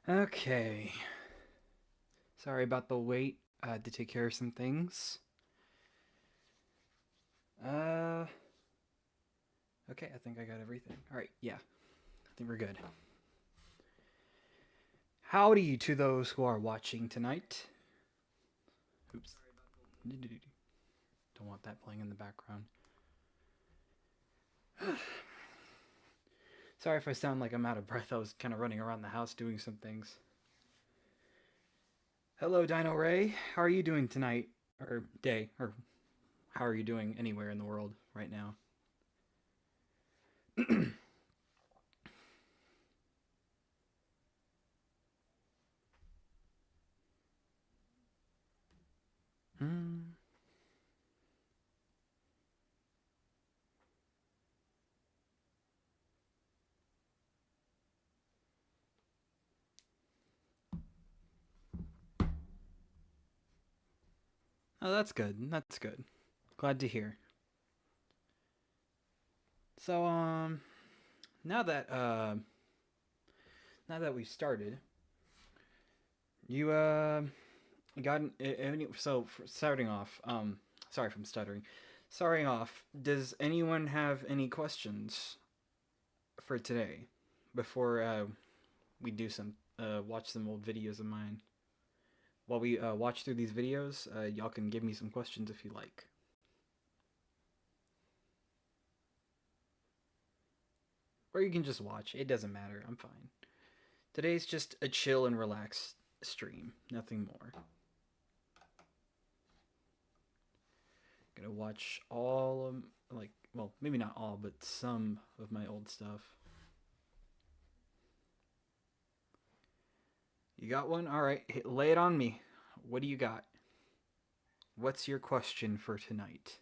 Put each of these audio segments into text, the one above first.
Okay. Sorry about the wait. I had to take care of some things. Uh, okay, I think I got everything. Alright, yeah, I think we're good. Howdy to those who are watching tonight. Oops. Don't want that playing in the background. Sorry if I sound like I'm out of breath. I was kind of running around the house doing some things. Hello, Dino Ray. How are you doing tonight? Or day? Or how are you doing anywhere in the world right now? Hmm. Oh, that's good. That's good. Glad to hear. So, now that uh, now that we've started, you got any? So, starting off, sorry if I'm stuttering. Starting off, does anyone have any questions for today before we do some watch some old videos of mine? While we watch through these videos, y'all can give me some questions if you like, or you can just watch. It doesn't matter. I'm fine. Today's just a chill and relaxed stream, nothing more. Gonna watch all of, like, well, maybe not all, but some of my old stuff. You got one? All right, lay it on me. What do you got? What's your question for tonight?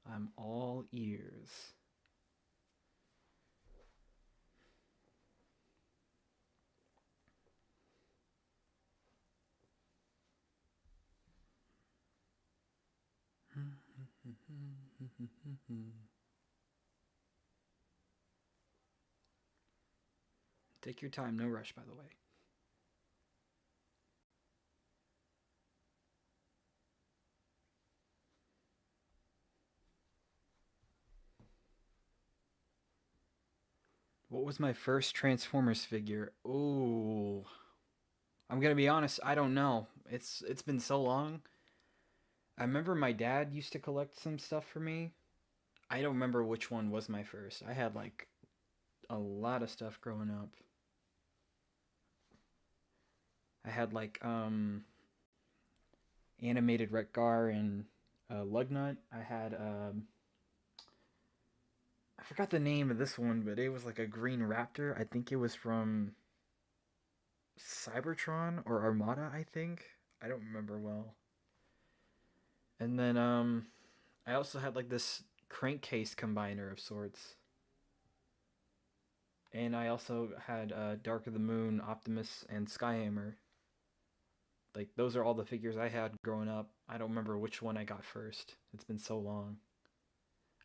I'm all ears. Take your time, no rush, by the way. What was my first Transformers figure? Ooh, I'm gonna be honest. I don't know. It's been so long. I remember my dad used to collect some stuff for me. I don't remember which one was my first. I had like a lot of stuff growing up. I had like animated Retgar and Lugnut. I had I forgot the name of this one, but it was like a green raptor. I think it was from Cybertron or Armada, I think. I don't remember well. And then I also had like this crankcase combiner of sorts. And I also had Dark of the Moon, Optimus, and Skyhammer. Like those are all the figures I had growing up. I don't remember which one I got first. It's been so long.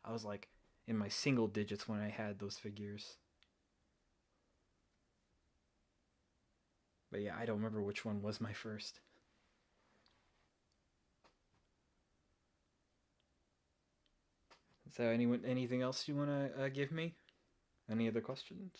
I was like in my single digits when I had those figures. But yeah, I don't remember which one was my first. So anything else you want to give me? Any other questions?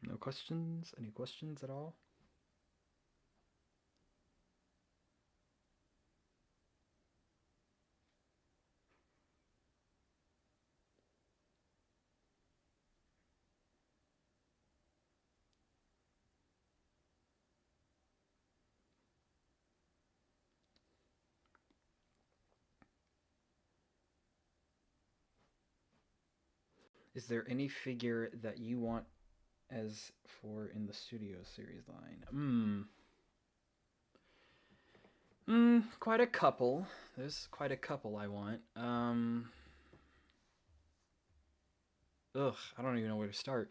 No questions? Any questions at all? Is there any figure that you want as for in the Studio Series line? Quite a couple. There's quite a couple I want. I don't even know where to start.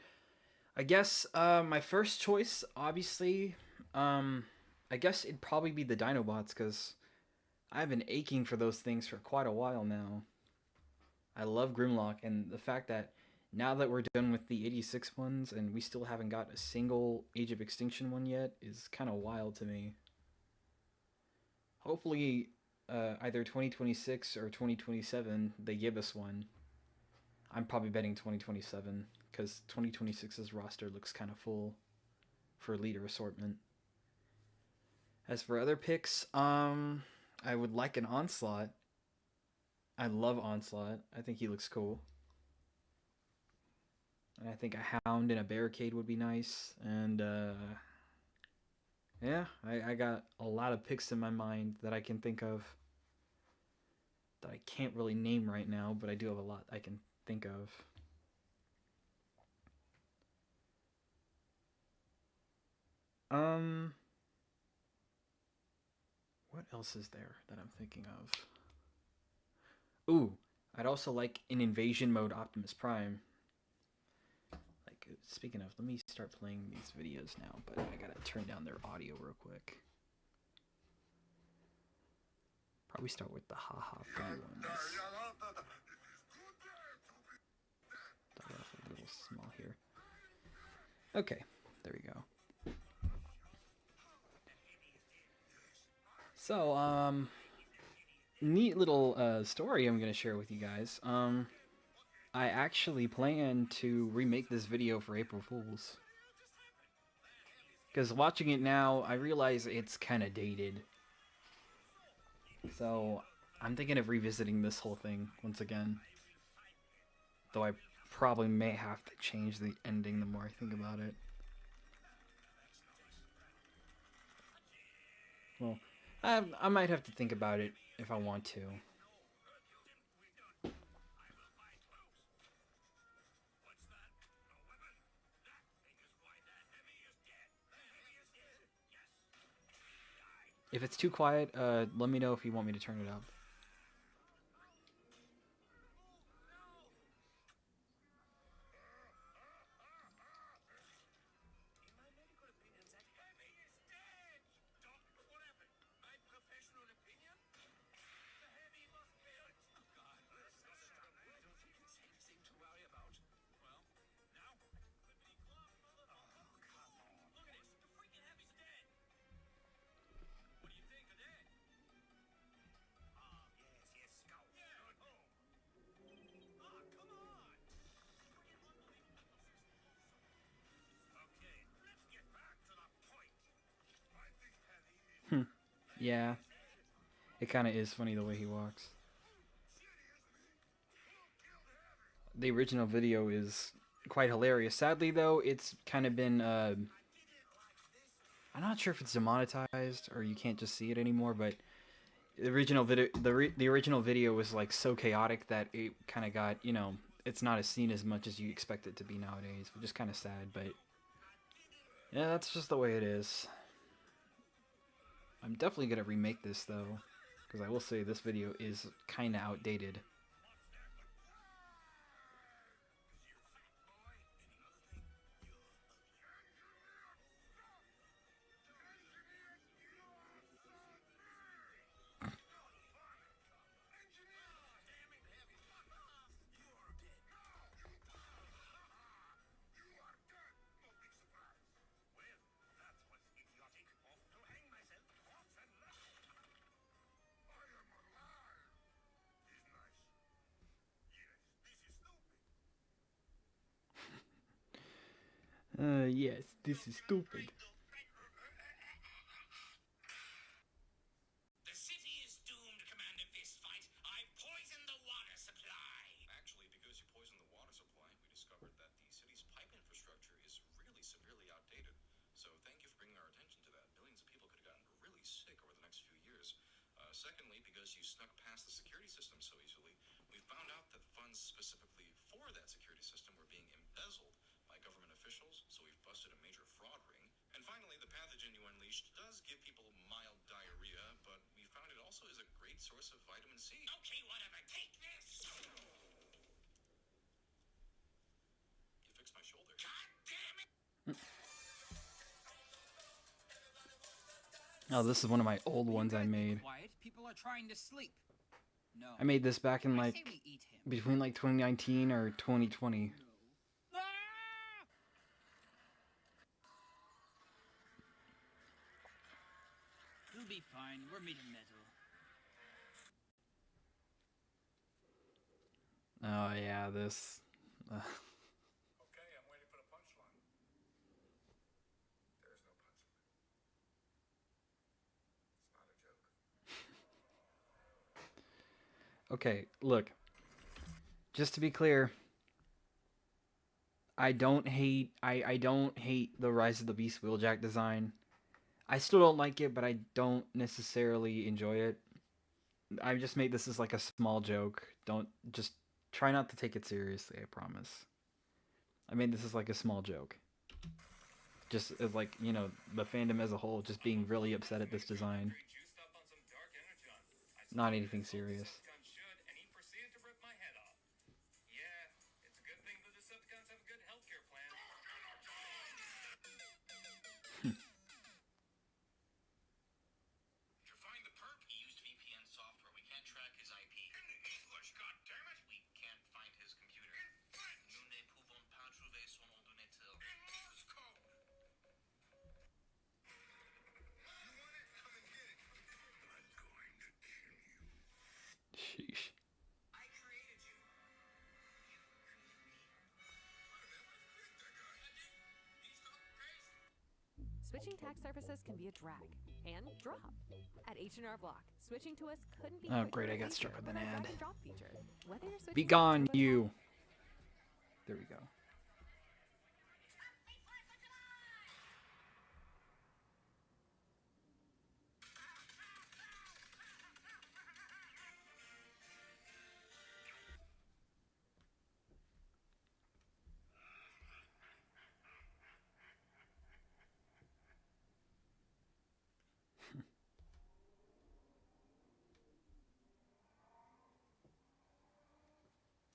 I guess my first choice, obviously, I guess it'd probably be the Dinobots because I've been aching for those things for quite a while now. I love Grimlock, and the fact that now that we're done with the 86 ones and we still haven't got a single Age of Extinction one yet is kind of wild to me. Hopefully, either 2026 or 2027 they give us one. I'm probably betting 2027 because 2026's roster looks kind of full for leader assortment. As for other picks, I would like an Onslaught. I love Onslaught. I think he looks cool. And I think a Hound and a Barricade would be nice. And yeah, I got a lot of picks in my mind that I can think of that I can't really name right now, but I do have a lot I can think of. What else is there that I'm thinking of? Ooh, I'd also like an Invasion Mode Optimus Prime. Like, speaking of, let me start playing these videos now, but I gotta turn down their audio real quick. Probably start with the haha funny ones. Start off a little small here. Okay, there we go. So, neat little story I'm gonna share with you guys. I actually plan to remake this video for April Fools. Because watching it now, I realize it's kind of dated. So, I'm thinking of revisiting this whole thing once again. Though I probably may have to change the ending the more I think about it. Well, I might have to think about it if I want to. If it's too quiet, let me know if you want me to turn it up. Yeah, it kind of is funny the way he walks. The original video is quite hilarious. Sadly, though, it's kind of been. I'm not sure if it's demonetized or you can't just see it anymore, but the original video, the original video was like so chaotic that it kind of got, it's not as seen as much as you expect it to be nowadays, which is kind of sad. But yeah, that's just the way it is. I'm definitely gonna remake this though, because I will say this video is kind of outdated. Yes, this is stupid. The city is doomed, Commander Fistfight. I've poisoned the water supply. Actually, because you poisoned the water supply, we discovered that the city's pipe infrastructure is really severely outdated. So thank you for bringing our attention to that. Millions of people could have gotten really sick over the next few years. Secondly, because you snuck past the security system so easily, we found out that funds specifically for that security system were being embezzled by government officials, so we've busted a major fraud ring. And finally, the pathogen you unleashed does give people mild diarrhea, but we found it also is a great source of vitamin C. Okay, whatever. Take this. You fixed my shoulder. God damn it. Oh, this is one of my old ones I made. Quiet. People are trying to sleep. No. I made this back in I like say we eat him. between like 2019 or 2020. Ah! You'll be fine. We're made of metal. Oh yeah, this. Okay, I'm waiting for the punchline. There is no punchline. It's not a joke. Okay, look. Just to be clear, I don't hate the Rise of the Beast Wheeljack design. I still don't like it, but I don't necessarily enjoy it. I just made this as like a small joke. Don't just try not to take it seriously, I promise. I made this as like a small joke. Just as like, the fandom as a whole just being really upset at this design. Not anything serious. To find the perp, he used VPN software. We can't track his IP. In English, goddammit! We can't find his computer. In French! Nous ne pouvons pas trouver son ordinateur. In Morse code! You want it? Come and get it. I'm going to kill you. Sheesh. I created you. You created me. He's going crazy. Switching tax services can be a drag and drop. At H&R Block, switching to us couldn't be Oh, quicker great, I or got easier struck with with an our ad. drag and drop feature. Whether you're switching Be from gone, TurboTax- you. There we go.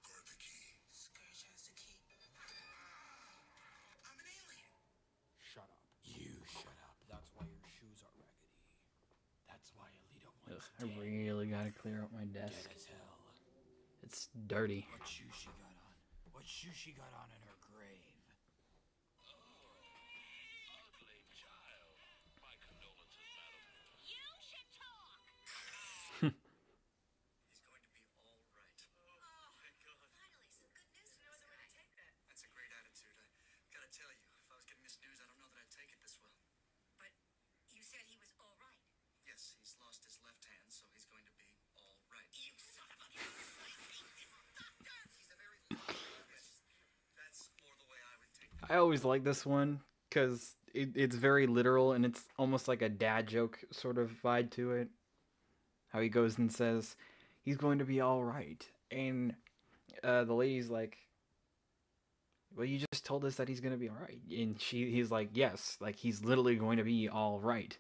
Guard the key. Scourge has the key. I'm an alien. Shut up. You shut up. That's why your shoes are raggedy. That's why Alita Ugh, wants I really gotta clear out my dead desk. as hell. It's dirty. What shoe she got on? What shoe she got on in her grave? Ugly child. My condolences, madam. You should talk. He's going to be all right. Oh, thank God. Finally, some good news. No other way to take that. That's a great attitude. I gotta tell you, if I was getting this news, I don't know that I'd take it this well. But you said he was all right. Yes, he's I always like this one because it's very literal and it's almost like a dad joke sort of vibe to it. How he goes and says he's going to be all right, and the lady's like, "Well, you just told us that he's going to be all right," and he's like, "Yes, like he's literally going to be all right."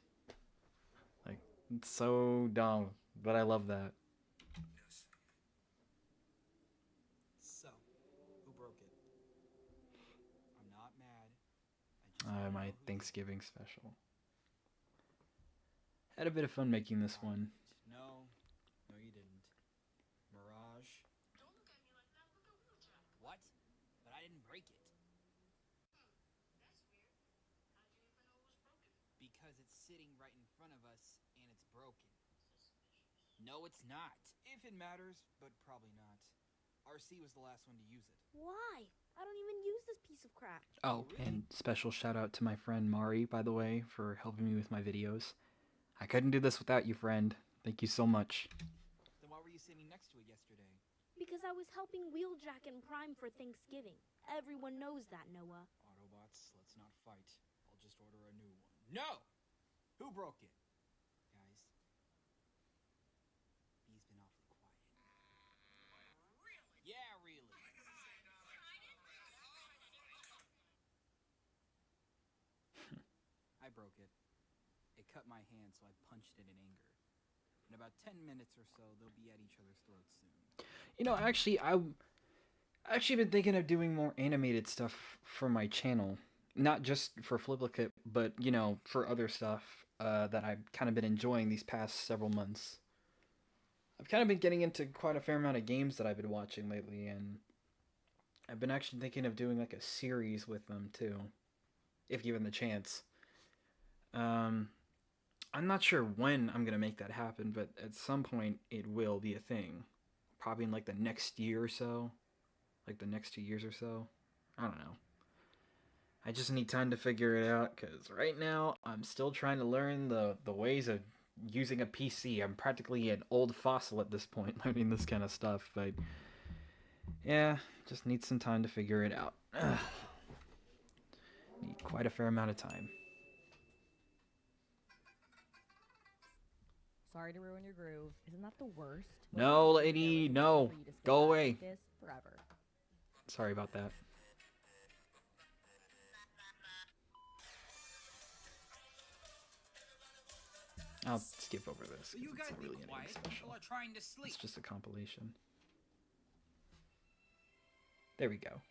Like it's so dumb, but I love that. Yes. So, who broke it? I'm not mad. I just wanna My know who did it. Thanksgiving special. Had a bit of fun making this I one. didn't. No, you didn't. Mirage. Don't look at me like that. Look at Wheeljack. What? But I didn't break it. That's weird. How'd you even know it was broken? Because it's sitting right in front of us and it's broken. Suspicious. No, it's not. If it matters, but probably not. RC was the last one to use it. Why? I don't even use this piece of crap. Oh, and special shout out to my friend Mari, by the way, for helping me with my videos. I couldn't do this without you, friend. Thank you so much. Then why were you sitting next to it yesterday? Because I was helping Wheeljack and Prime for Thanksgiving. Everyone knows that, Noah. Autobots, let's not fight. I'll just order a new one. No! Who broke it? Guys. B's been awfully quiet. Really? Yeah, really. I broke it. It cut my hand, so I punched it in anger. In about 10 minutes or so, they'll be at each other's throats soon. You know, actually, I actually been thinking of doing more animated stuff for my channel. Not just for Fliplicate, but, you know, for other stuff that I've kind of been enjoying these past several months. I've kind of been getting into quite a fair amount of games that I've been watching lately, and I've been actually thinking of doing like a series with them too, if given the chance. I'm not sure when I'm gonna make that happen, but at some point it will be a thing. Probably in like the next year or so, like the next 2 years or so. I don't know. I just need time to figure it out because right now I'm still trying to learn the ways of using a PC. I'm practically an old fossil at this point learning this kind of stuff, but yeah, just need some time to figure it out. Need quite a fair amount of time. Sorry to ruin your groove. Isn't that the worst? No, lady, no. Go away. Forever. Sorry about that. I'll skip over this. 'Cause You it's guys not be really quiet. anything People special. are trying to sleep. It's just a compilation. There we go.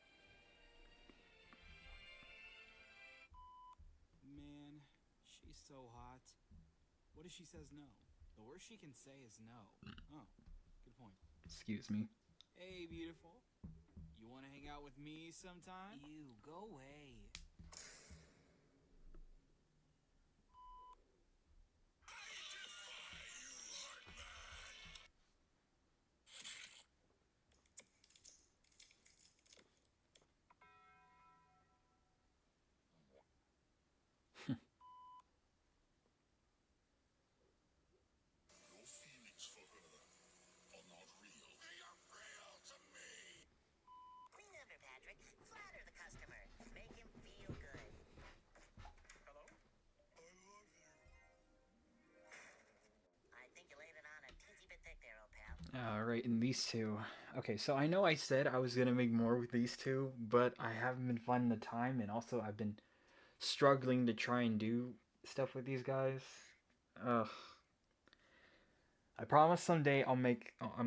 Man, she's so hot. What if she says no? The worst she can say is no. Oh, good point. Excuse me. Hey, beautiful. You want to hang out with me sometime? Ew, go away. Your feelings for her are not real. They are real to me. Clean over, Patrick. Flatter the customer. Make him feel good. Hello? I love you. I think you laid it on a teensy bit thick there, old pal. Alright, and these two. Okay, so I know I said I was gonna make more with these two, but I haven't been finding the time, and also I've been struggling to try and do stuff with these guys. Ugh. I promise someday I'm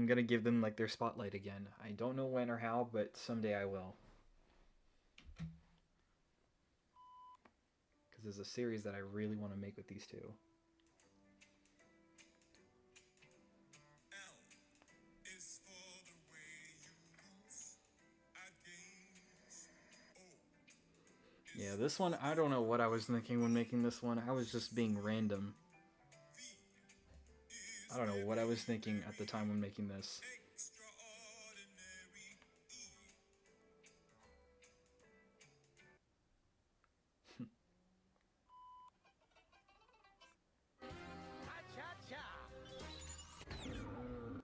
gonna give them like their spotlight again. I don't know when or how, but someday I will. Because there's a series that I really want to make with these two. L is for the way you lose at games. O Yeah, this one, I don't know what I was thinking when making this one. I was just being random. I don't know what I was thinking at the time when making this. extraordinary.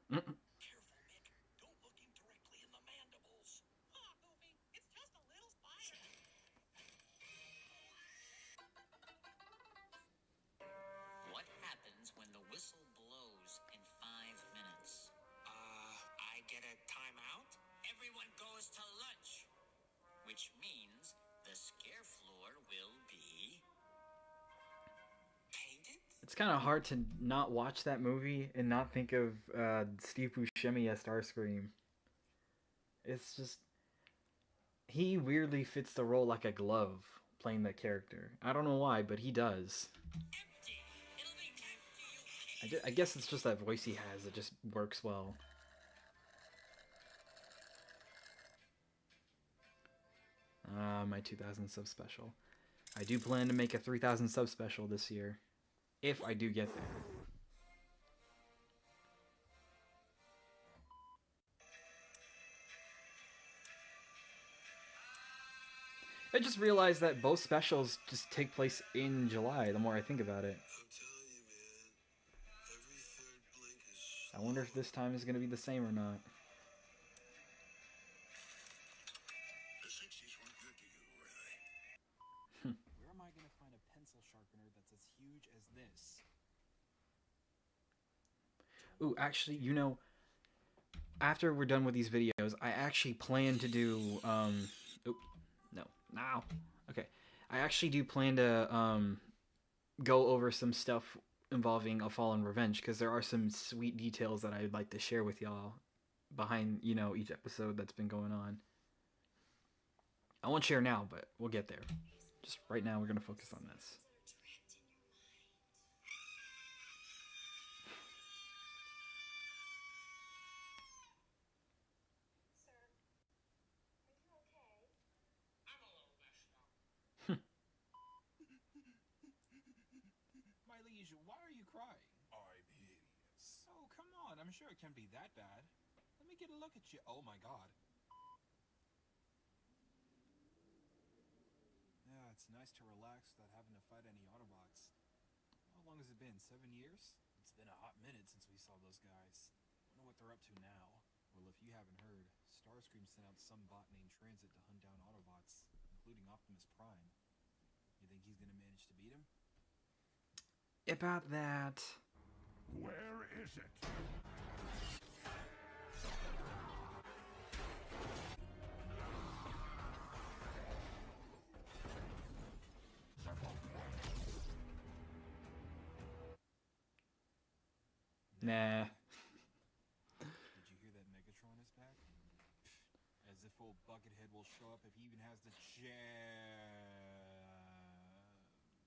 Careful, Nick. Don't look him directly in the mandibles. Ah, Goofy, it's just a little spider. kind of hard to not watch that movie and not think of Steve Buscemi as Starscream. It's just he weirdly fits the role like a glove playing that character. I don't know why, but he does. I guess it's just that voice he has that just works well. My 2,000 sub special. I do plan to make a 3,000 sub special this year, if I do get there. I just realized that both specials just take place in July, the more I think about it. I wonder if this time is going to be the same or not. The 60s weren't good to you, were they? Where am I gonna find a pencil sharpener that's as huge as this? Ooh, actually, you know, after we're done with these videos, I actually plan to do, now. Okay. I actually do plan to, go over some stuff involving A Fallen Revenge, because there are some sweet details that I'd like to share with y'all behind, you know, each episode that's been going on. I won't share now, but we'll get there. Just right now, we're going to focus on this. My liege, why are you crying? I'm hideous. Oh, come on. I'm sure it can't be that bad. Let me get a look at you. Oh my god. Yeah, it's nice to relax without having to fight any Autobots. How long has it been? 7 years? It's been a hot minute since we saw those guys. Wonder what they're up to now. Well, if you haven't heard, Starscream sent out some bot named Transit to hunt down Autobots, including Optimus Prime. You think he's gonna manage to beat him? About that. Where is it? Nah. Did you hear that Megatron is back? As if old Buckethead will show up if he even has the chance.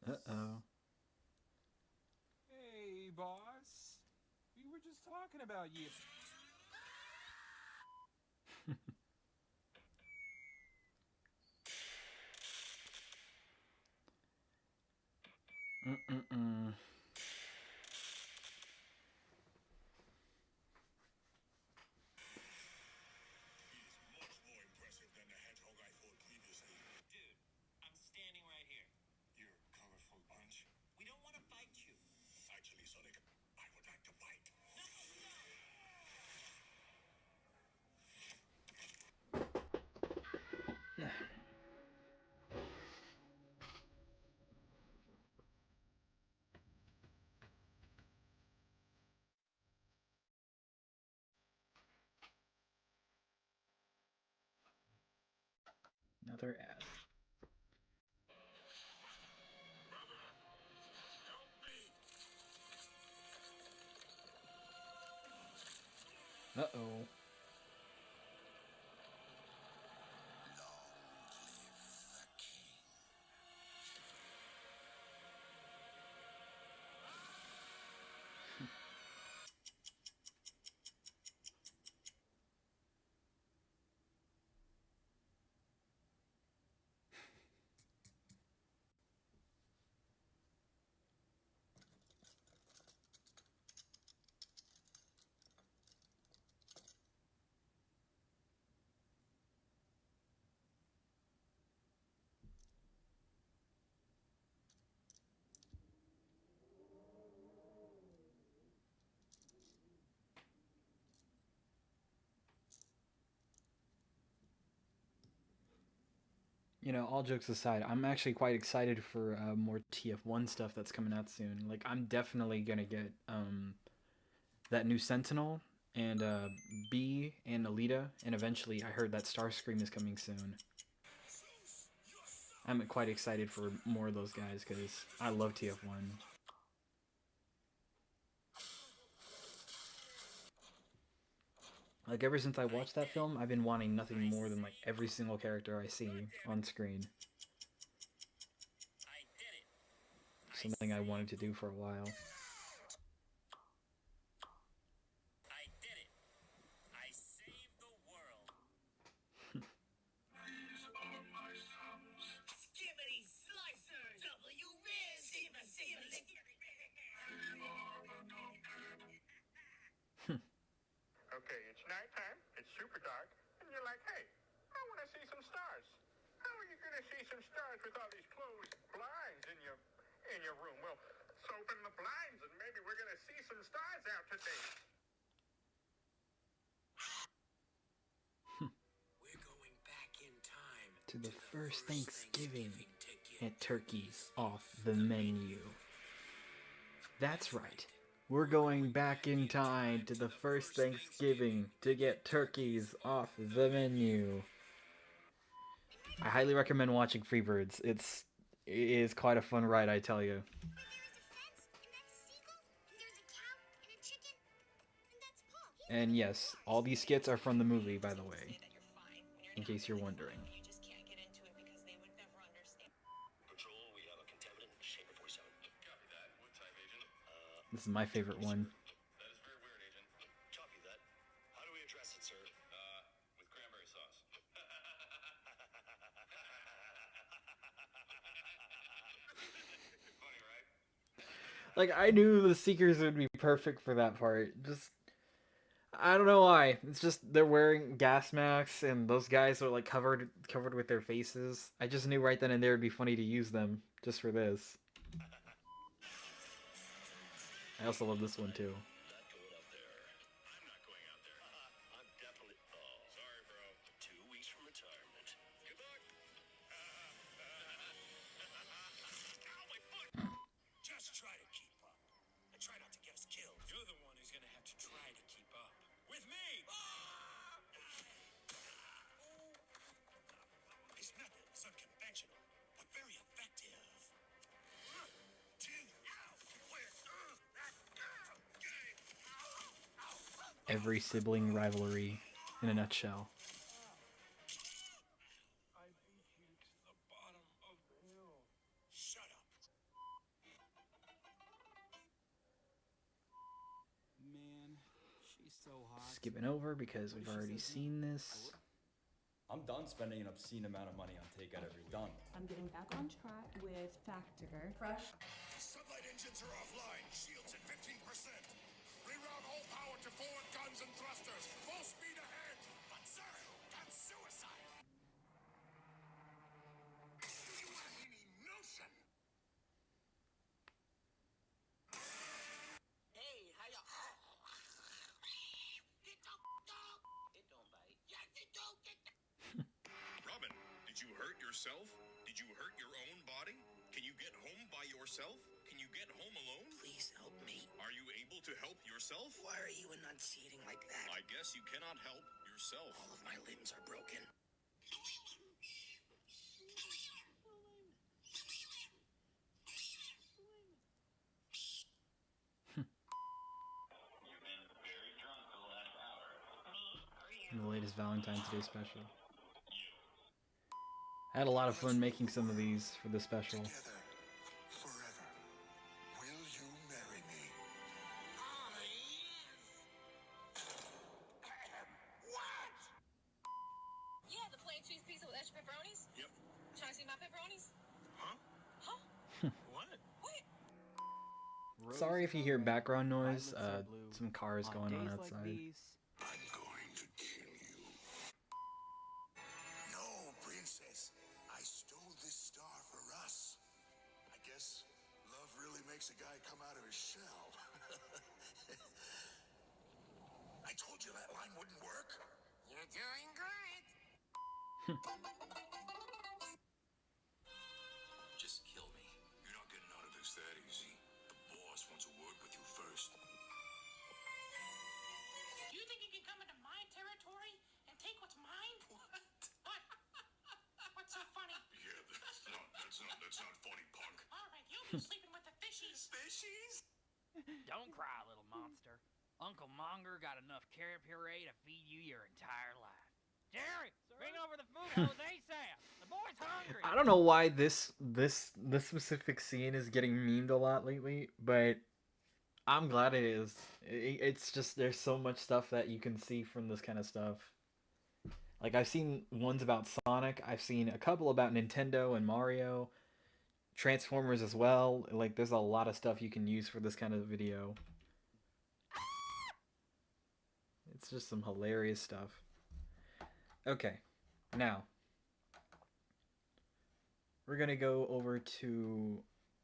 Uh-oh. Hey, boss. We were just talking about you. Mm-mm-mm. Much more impressive than the hedgehog I fought previously. Dude, I'm standing right here. You're a colorful bunch. We don't want to fight you. Actually, Sonic, I would like to fight. Another ad. Uh-oh. You know, all jokes aside, I'm actually quite excited for more TF1 stuff that's coming out soon. Like, I'm definitely gonna get that new Sentinel and B and Alita, and eventually I heard that Starscream is coming soon. I'm quite excited for more of those guys because I love TF1. Like ever since I watched that film, I've been wanting nothing more than like every single character I see on screen. Something I wanted to do for a while. I did it. I saved the world. These are my sons. Skibbity slicers! W-Riz! Skibba, skibba, lick. Okay, it's nighttime, it's super dark, and you're like, hey, I want to see some stars. How are you going to see some stars with all these closed blinds in your room? Well, let's open the blinds and maybe we're going to see some stars out today. We're going back in time To the first Thanksgiving and turkeys off the menu. That's right. We're going back in time to the first Thanksgiving to get turkeys off the menu. I highly recommend watching Freebirds. It is quite a fun ride, I tell you. And yes, all these skits are from the movie, by the way, in case you're wondering. Patrol, we have a contaminant in shape of 47. Copy that. What type, Agent? This is my favorite one. That is very weird, Agent. Copy that. How do we address it, sir? With cranberry sauce. Funny, right? Like, I knew the Seekers would be perfect for that part. Just, I don't know why. It's just they're wearing gas masks, and those guys are like covered with their faces. I just knew right then and there it'd be funny to use them just for this. I also love this one too. Not going up there. I'm not going out there. I'm definitely. Oh, sorry, bro. 2 weeks from retirement. Good luck. Ow, my foot! Just try to keep up. And try not to get us killed. You're the one who's gonna have to try to keep up. With me! His method is unconventional, but very effective. Every sibling rivalry in a nutshell. I beat you to the bottom of the hill. Shut up. Man, she's so hot. Skipping over because we've already seen this. I'm done spending an obscene amount of money on takeout every done. I'm getting back on track with Factor. Fresh. Sunlight engines are offline. Shields at 15%. Reroute all power to forward guns and thrusters. Full speed ahead. But sir, that's suicide. Do you have any notion? Hey, how ya? It don't bite. Yes, it don't. Robin, did you hurt yourself? Did you hurt your own body? Can you get home by yourself? Can you get home alone? Please help me. Are you able to help yourself? Why are you enunciating like that? I guess you cannot help yourself. All of my limbs are broken. You've been very drunk for the last hour. The latest Valentine's Day special. I had a lot of fun making some of these for the special. Together, forever. Will you marry me? What? Yeah, the plain cheese pizza with extra pepperonis. Yep. Trying to see my pepperonis? Huh? Huh? What? What? Sorry if you hear background noise. Some cars going on outside. I'm going to kill you. No, princess. I stole this star for us. I guess love really makes a guy come out of his shell. I told you that line wouldn't work. You're doing great. Just kill me. You're not getting out of this that easy. The boss wants a word with you first. You think you can come into my territory and take what's mine? What? What's so funny? Yeah, that's not funny, punk. All right, you'll be sleeping with the fishies. Fishies? Don't cry, little monster. Uncle Monger got enough carrot puree to feed you your entire life. Jerry, bring over the food hose ASAP. The boy's hungry. I don't know why this specific scene is getting memed a lot lately, but I'm glad it is. It's just there's so much stuff that you can see from this kind of stuff. Like I've seen ones about Sonic, I've seen a couple about Nintendo and Mario, Transformers as well. Like there's a lot of stuff you can use for this kind of video. It's just some hilarious stuff. Okay, now we're gonna go over to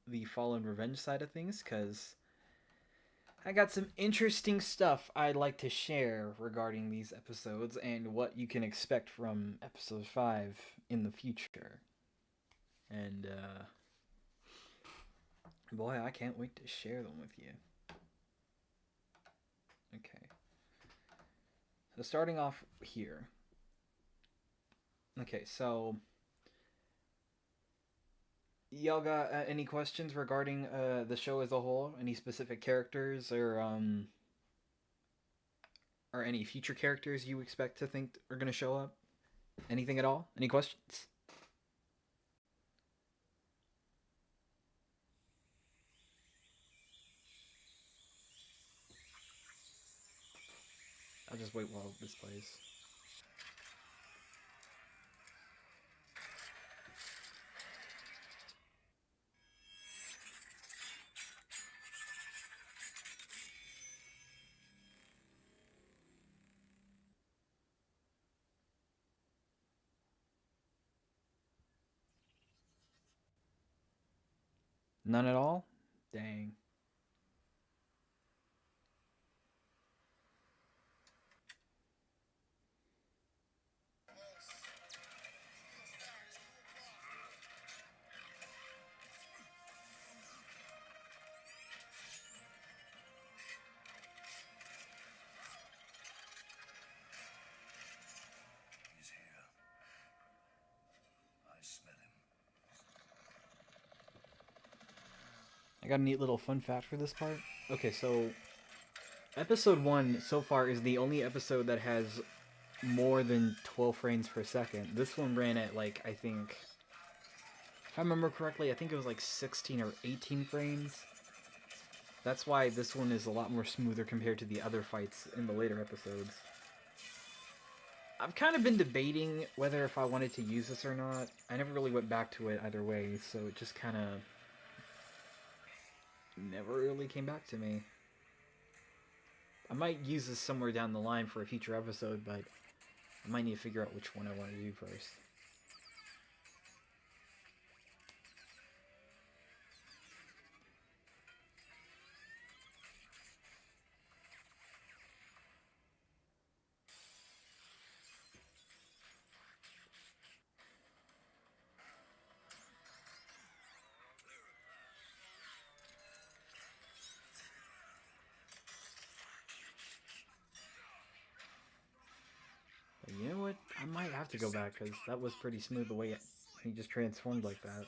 the Fallen Revenge side of things because I got some interesting stuff I'd like to share regarding these episodes and what you can expect from episode 5 in the future. And boy, I can't wait to share them with you. Okay. So starting off here. Okay, so y'all got any questions regarding the show as a whole? Any specific characters or any future characters you expect to think are going to show up? Anything at all? Any questions? I'll just wait while this plays. None at all? Dang. He's here. I smell him. I got a neat little fun fact for this part. Okay, so episode 1 so far is the only episode that has more than 12 frames per second. This one ran at like, I think, if I remember correctly, I think it was like 16 or 18 frames. That's why this one is a lot more smoother compared to the other fights in the later episodes. I've kind of been debating whether if I wanted to use this or not. I never really went back to it either way, so it just kind of never really came back to me. I might use this somewhere down the line for a future episode, but I might need to figure out which one I want to do first. But you know what? I might have to go back because that was pretty smooth the way he just transformed like that.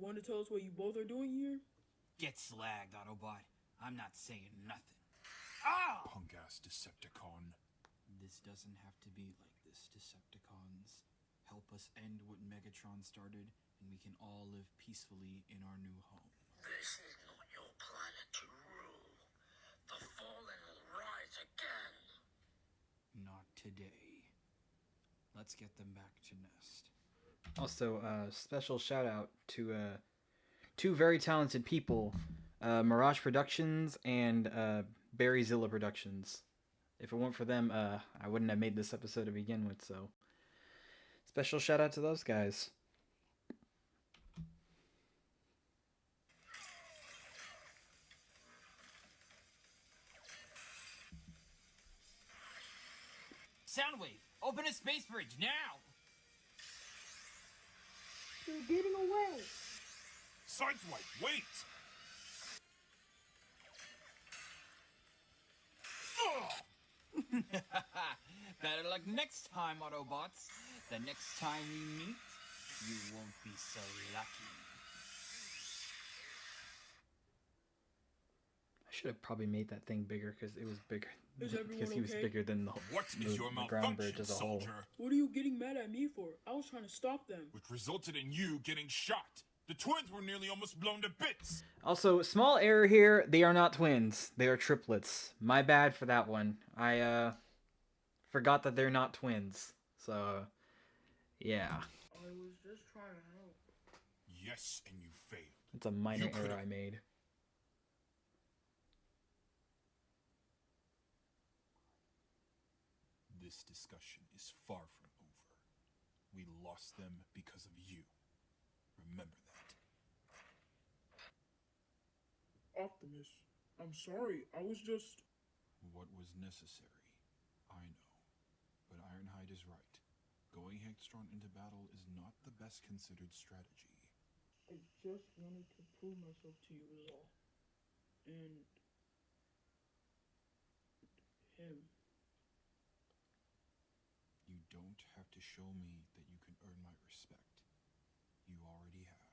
Want to tell us what you both are doing here? Get slagged, Autobot. I'm not saying nothing. Ah! Punk-ass Decepticon. This doesn't have to be like this, Decepticons. Help us end what Megatron started, and we can all live peacefully in our new home. This is not your planet to rule. The fallen will rise again. Not today. Let's get them back to Nest. Also, special shout out to two very talented people, Mirage Productions and Barryzilla Productions. If it weren't for them, I wouldn't have made this episode to begin with, so special shout out to those guys. Soundwave, open a space bridge now! They're getting away. Sideswipe, wait! Better luck next time, Autobots. The next time we meet, you won't be so lucky. I should have probably made that thing bigger because it was bigger. Is everyone Because he was okay? bigger than the ground bridge as a whole. What are you getting mad at me for? I was trying to stop them. Which resulted in you getting shot. The twins were nearly almost blown to bits. Also, small error here. They are not twins. They are triplets. My bad for that one. I forgot that they're not twins. So, yeah. I was just trying to help. Yes, and you failed. It's a minor error I made. This discussion is far from over. We lost them because of you. Remember that. Optimus, I'm sorry. I was just... What was necessary, I know. But Ironhide is right. Going headstrong into battle is not the best considered strategy. I just wanted to prove myself to you is all. And... him. You don't have to show me that you can earn my respect. You already have.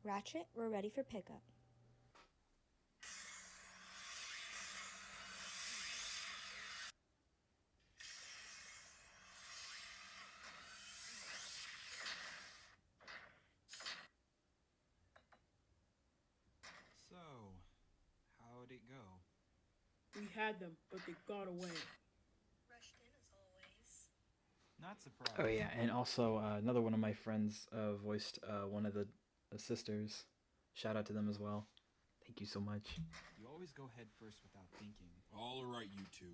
Ratchet, we're ready for pickup. So, how'd it go? We had them, but they got away. Rushed in as always. Not surprised. Oh yeah, and also another one of my friends voiced one of the sisters. Shout out to them as well. Thank you so much. You always go head first without thinking. All right, you two.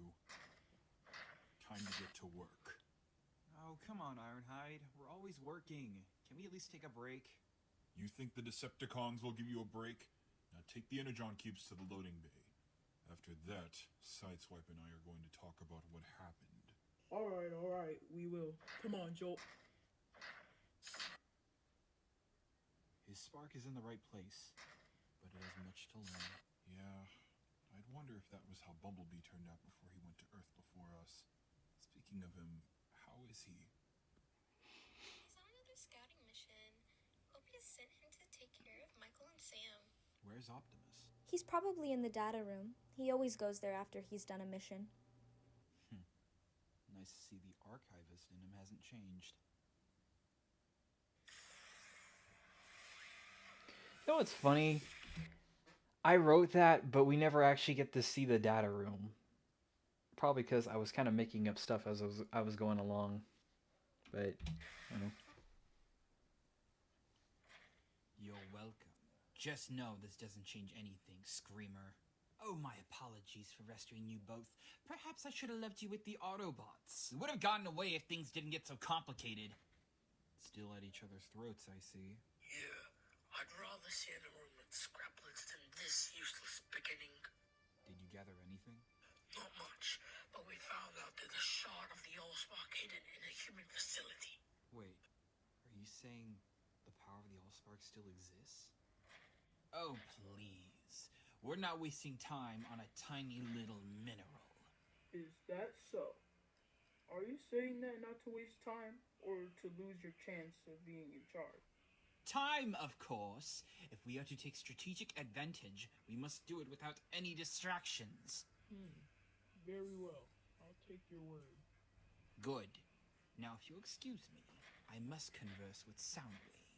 Time to get to work. Oh, come on, Ironhide. We're always working. Can we at least take a break? You think the Decepticons will give you a break? Now take the Energon cubes to the loading bay. After that, Sideswipe and I are going to talk about what happened. Alright, we will. Come on, Jolt. His spark is in the right place, but it has much to learn. Yeah, I'd wonder if that was how Bumblebee turned out before he went to Earth before us. Speaking of him, how is he? He's on another scouting mission. Opie sent him to take care of Michael and Sam. Where's Optimus? He's probably in the data room. He always goes there after he's done a mission. Nice to see the archivist in him hasn't changed. You know what's funny? I wrote that, but we never actually get to see the data room. Probably because I was kind of making up stuff as I was going along. But, I don't know. You're welcome. Just know this doesn't change anything, Screamer. Oh, my apologies for rescuing you both. Perhaps I should have left you with the Autobots. We would have gotten away if things didn't get so complicated. Still at each other's throats, I see. Yeah, I'd rather see in a room with scraplets than this useless beginning. Did you gather anything? Not much, but we found out there's a shard of the Allspark hidden in a human facility. Wait, are you saying the power of the Allspark still exists? Oh, please. We're not wasting time on a tiny little mineral. Is that so? Are you saying that not to waste time, or to lose your chance of being in charge? Time, of course. If we are to take strategic advantage, we must do it without any distractions. Very well. I'll take your word. Good. Now, if you'll excuse me, I must converse with Soundwave.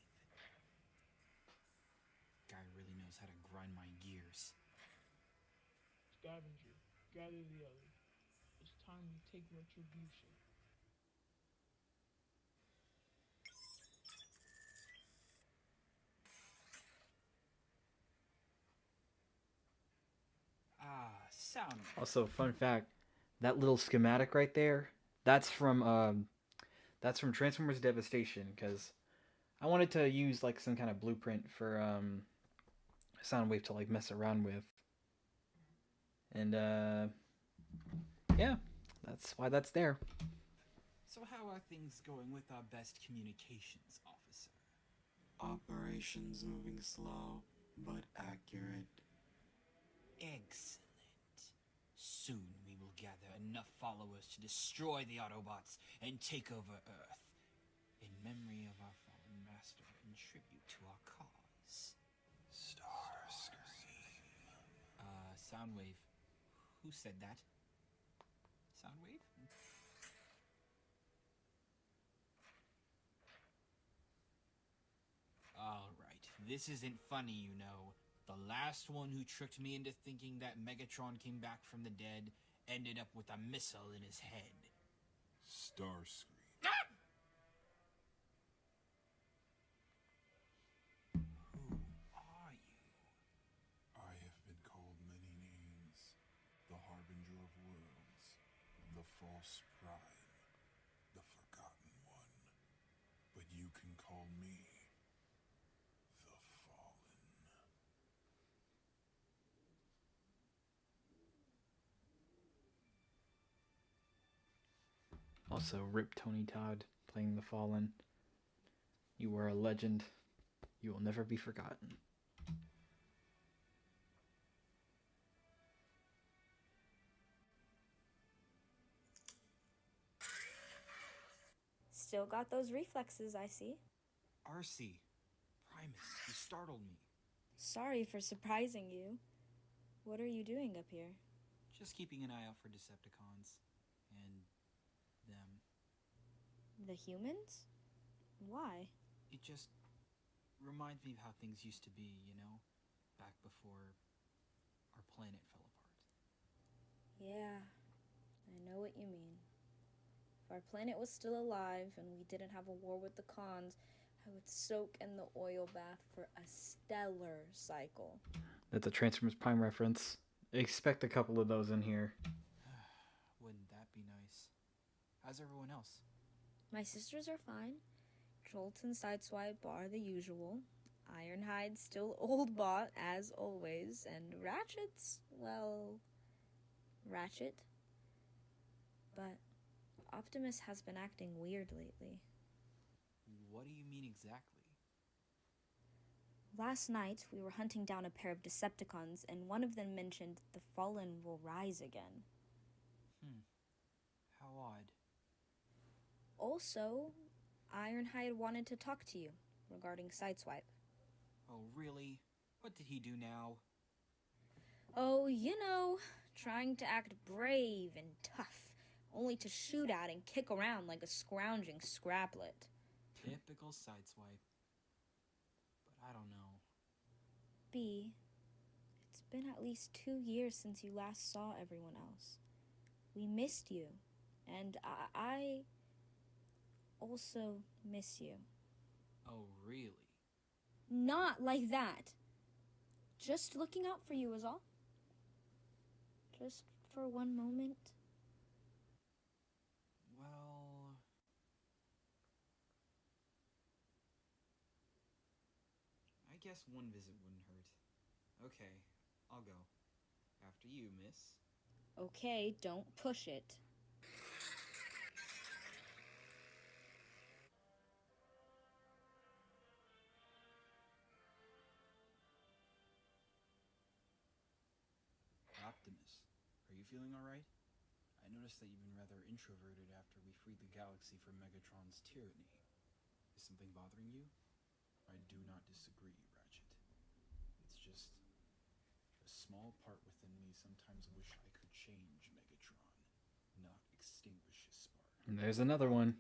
Guy really knows how to grind my gears. Scavenger, gather the others. It's time to take retribution. Soundwave. Also, fun fact, that little schematic right there, that's from Transformers Devastation, because I wanted to use like some kind of blueprint for Soundwave to like mess around with. And yeah, that's why that's there. So how are things going with our best communications officer? Operations moving slow, but accurate. Excellent. Soon we will gather enough followers to destroy the Autobots and take over Earth, in memory of our fallen master and tribute to our cause. Starscream. Soundwave. Who said that? Soundwave? Alright, this isn't funny, you know. The last one who tricked me into thinking that Megatron came back from the dead ended up with a missile in his head. Starscream. Who are you? I have been called many names. The Harbinger of Worlds. The False Prime. The Forgotten One. But you can call me the Fallen. Also, rip Tony Todd playing the Fallen. You were a legend. You will never be forgotten. Still got those reflexes, I see. Arcee. Primus, you startled me. Sorry for surprising you. What are you doing up here? Just keeping an eye out for Decepticons. And them. The humans? Why? It just reminds me of how things used to be, you know? Back before our planet fell apart. Yeah, I know what you mean. If our planet was still alive and we didn't have a war with the cons, I would soak in the oil bath for a stellar cycle. That's a Transformers Prime reference. Expect a couple of those in here. Wouldn't that be nice? How's everyone else? My sisters are fine. Jolt and Sideswipe are the usual. Ironhide's still old bot, as always. And Ratchet's, well, Ratchet. But Optimus has been acting weird lately. What do you mean exactly? Last night, we were hunting down a pair of Decepticons, and one of them mentioned the Fallen will rise again. How odd. Also, Ironhide wanted to talk to you regarding Sideswipe. Oh, really? What did he do now? Oh, you know, trying to act brave and tough, only to shoot at and kick around like a scrounging scraplet. Typical Sideswipe. But I don't know. B, it's been at least 2 years since you last saw everyone else. We missed you, and I also miss you. Oh, really? Not like that. Just looking out for you is all. Just for one moment. Well... I guess one visit wouldn't hurt. Okay, I'll go. After you, miss. Okay, don't push it. Optimus, are you feeling alright? I noticed that you've been rather introverted after we freed the galaxy from Megatron's tyranny. Is something bothering you? I do not disagree, Ratchet. It's just a small part within me sometimes wish I could change Megatron, not extinguish his spark. And there's another one.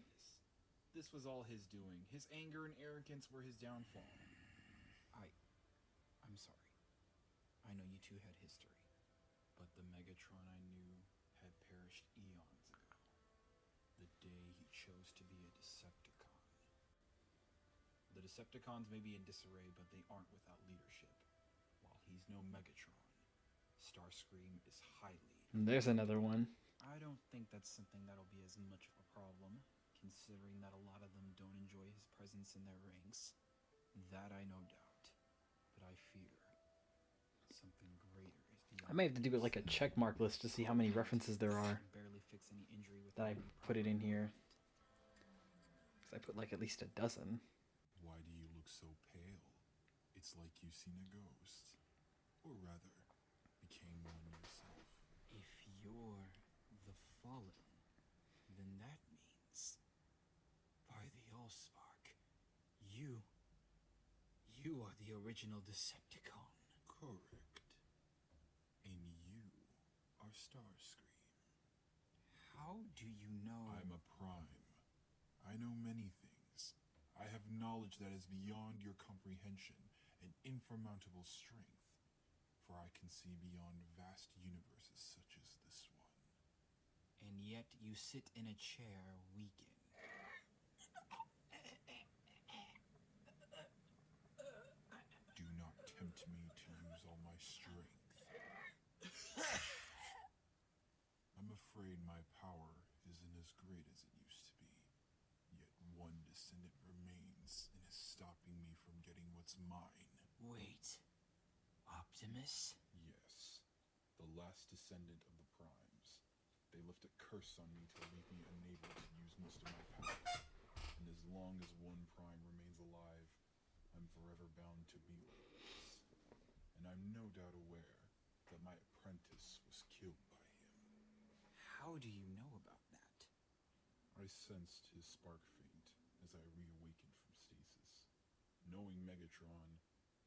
This was all his doing. His anger and arrogance were his downfall. I'm sorry. I know you two had history, but the Megatron I knew had perished eons ago. The day he chose to be a Decepticon. The Decepticons may be in disarray, but they aren't without leadership. While he's no Megatron, Starscream is highly... And there's another one. I don't think that's something that'll be as much of a problem, considering that a lot of them don't enjoy his presence in their ranks. That I no doubt. But I fear something greater is beyond. I may have to do it like a check mark list to see how many references there are. Barely fix any injury with that I put it in here. Because I put like at least a dozen. Why do you look so pale? It's like you've seen a ghost. Or rather, became one yourself. If you're the Fallen, then that means, by the Allspark, you are the original Decepticon. Correct. And you are Starscream. How do you know? I'm a Prime. I know many things. I have knowledge that is beyond your comprehension and insurmountable strength. For I can see beyond vast universes such as this one. And yet you sit in a chair weakened. Do not tempt me to use all my strength. I'm afraid my power isn't as great as it used to be. Yet one descendant remains and is stopping me from getting what's mine. Wait. Optimus? Yes. The last descendant of the Primes. They lift a curse on me to leave me unable to use most of my powers. And as long as one Prime remains alive, I'm forever bound to be like this. And I'm no doubt aware that my apprentice was killed by him. How do you know about that? I sensed his spark faint as I reawakened from stasis. Knowing Megatron,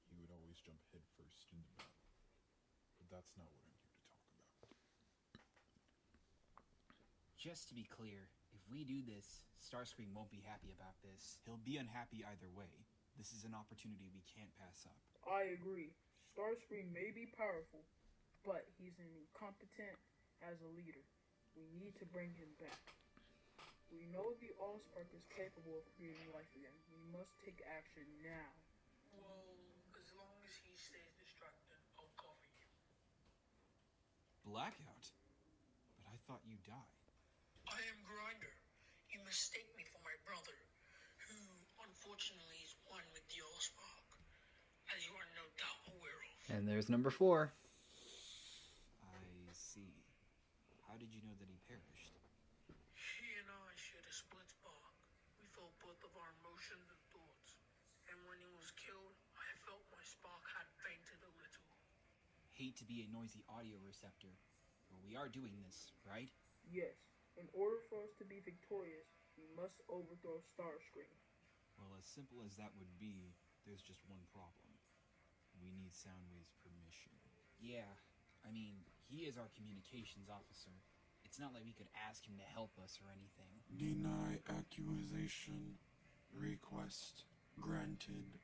he would always jump headfirst into battle. But that's not what I'm here to talk about. Just to be clear, if we do this, Starscream won't be happy about this. He'll be unhappy either way. This is an opportunity we can't pass up. I agree. Starscream may be powerful, but he's incompetent as a leader. We need to bring him back. We know the Allspark is capable of creating life again. We must take action now. Well, as long as he stays distracted, I'll cover you. Blackout? But I thought you died. I am Grinder. You mistake me for my brother, who unfortunately is one with the Allspark, as you are no doubt aware of. And there's number 4. I see. How did you know that he perished? He and I shared a split spark. We felt both of our emotions and thoughts. And when he was killed, I felt my spark had fainted a little. Hate to be a noisy audio receptor, but we are doing this, right? Yes. In order for us to be victorious, we must overthrow Starscream. Well, as simple as that would be, there's just one problem. We need Soundwave's permission. Yeah, I mean, he is our communications officer. It's not like we could ask him to help us or anything. Deny accusation. Request granted.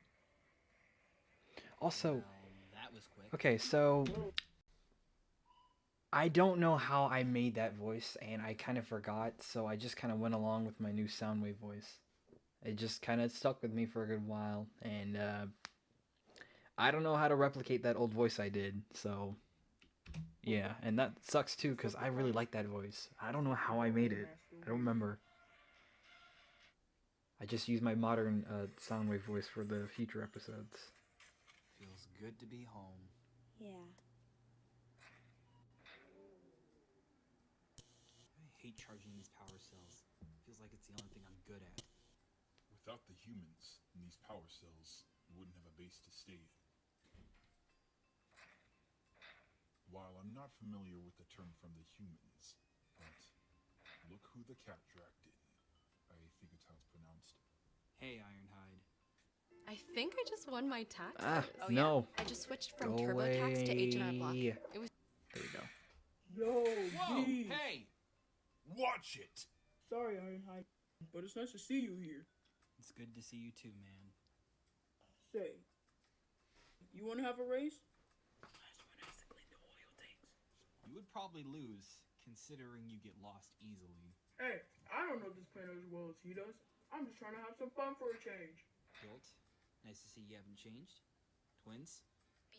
Also, that was quick. okay, so I don't know how I made that voice, and I kind of forgot, so I just kind of went along with my new Soundwave voice. It just kind of stuck with me for a good while, and I don't know how to replicate that old voice I did, so yeah, and that sucks too, because I really like that voice. I don't know how I made it. I don't remember. I just use my modern Soundwave voice for the future episodes. Feels good to be home. Yeah. I hate charging these power cells. Feels like it's the only thing I'm good at. Without the humans in these power cells, you wouldn't have a base to stay in. While I'm not familiar with the term from the humans, but look who the cat dragged in. I think it's how it's pronounced. Hey, Ironhide. I think I just won my taxes. Ah, Oh, no. Yeah. I just switched from Go TurboTax to H&R Block. away. It was. There we go. Yo, Whoa! geez. Hey! Watch it! Sorry, Ironhide, but it's nice to see you here. It's good to see you too, man. Say, you want to have a race? Last one has to clean the oil tanks. You would probably lose, considering you get lost easily. Hey, I don't know this planet as well as he does. I'm just trying to have some fun for a change. Jolt, nice to see you haven't changed. Twins? B.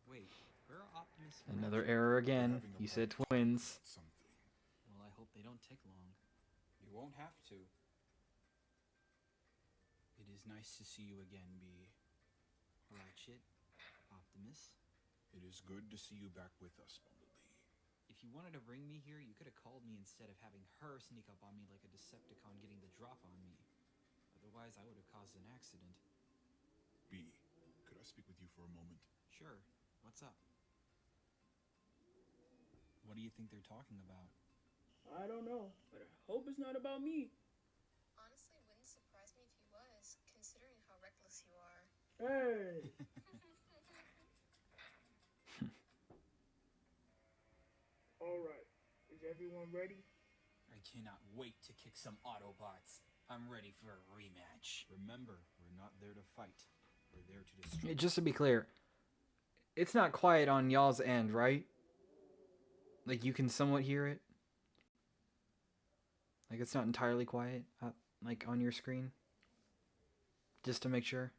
Wait, where are Optimus and Another Ratchet? error again. You said twins. Well, I hope they don't take long. You won't have to. It is nice to see you again, B. Ratchet, Optimus. It is good to see you back with us, Bumblebee. If you wanted to bring me here, you could have called me instead of having her sneak up on me like a Decepticon getting the drop on me. Otherwise, I would have caused an accident. B, could I speak with you for a moment? Sure. What's up? What do you think they're talking about? I don't know, but I hope it's not about me. Honestly, wouldn't surprise me if he was, considering how reckless you are. Hey! Alright, is everyone ready? I cannot wait to kick some Autobots. I'm ready for a rematch. Remember, we're not there to fight. We're there to destroy. Just to be clear, it's not quiet on y'all's end, right? Like, you can somewhat hear it? Like, it's not entirely quiet, like, on your screen? Just to make sure.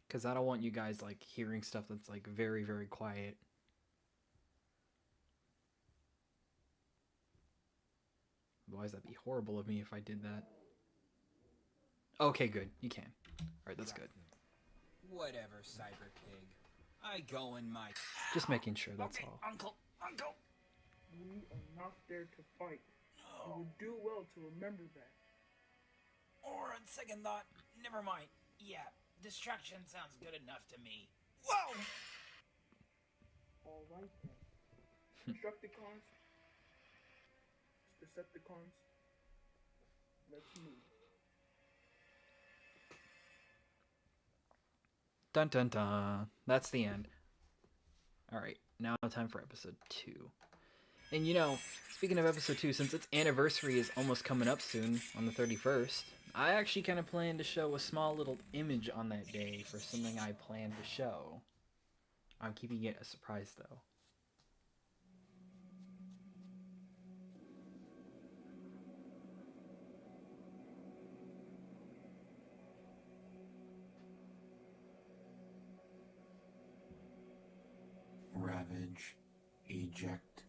Because I don't want you guys, like, hearing stuff that's, like, very, very quiet. Otherwise, that'd be horrible of me if I did that. Okay, good. You can. Alright, that's good. Whatever, Cyber Pig. I go in my... Just making sure, that's okay, all. Uncle! We are not there to fight. You would do well to remember that. Or on second thought, never mind. Yeah, distraction sounds good enough to me. Whoa! Alright then. Constructicons. Decepticons. Let's move. Dun dun dun. That's the end. Alright, now time for episode 2. And you know, speaking of episode 2, since its anniversary is almost coming up soon, on the 31st, I actually kind of plan to show a small little image on that day for something I plan to show. I'm keeping it a surprise though. Ravage. Eject.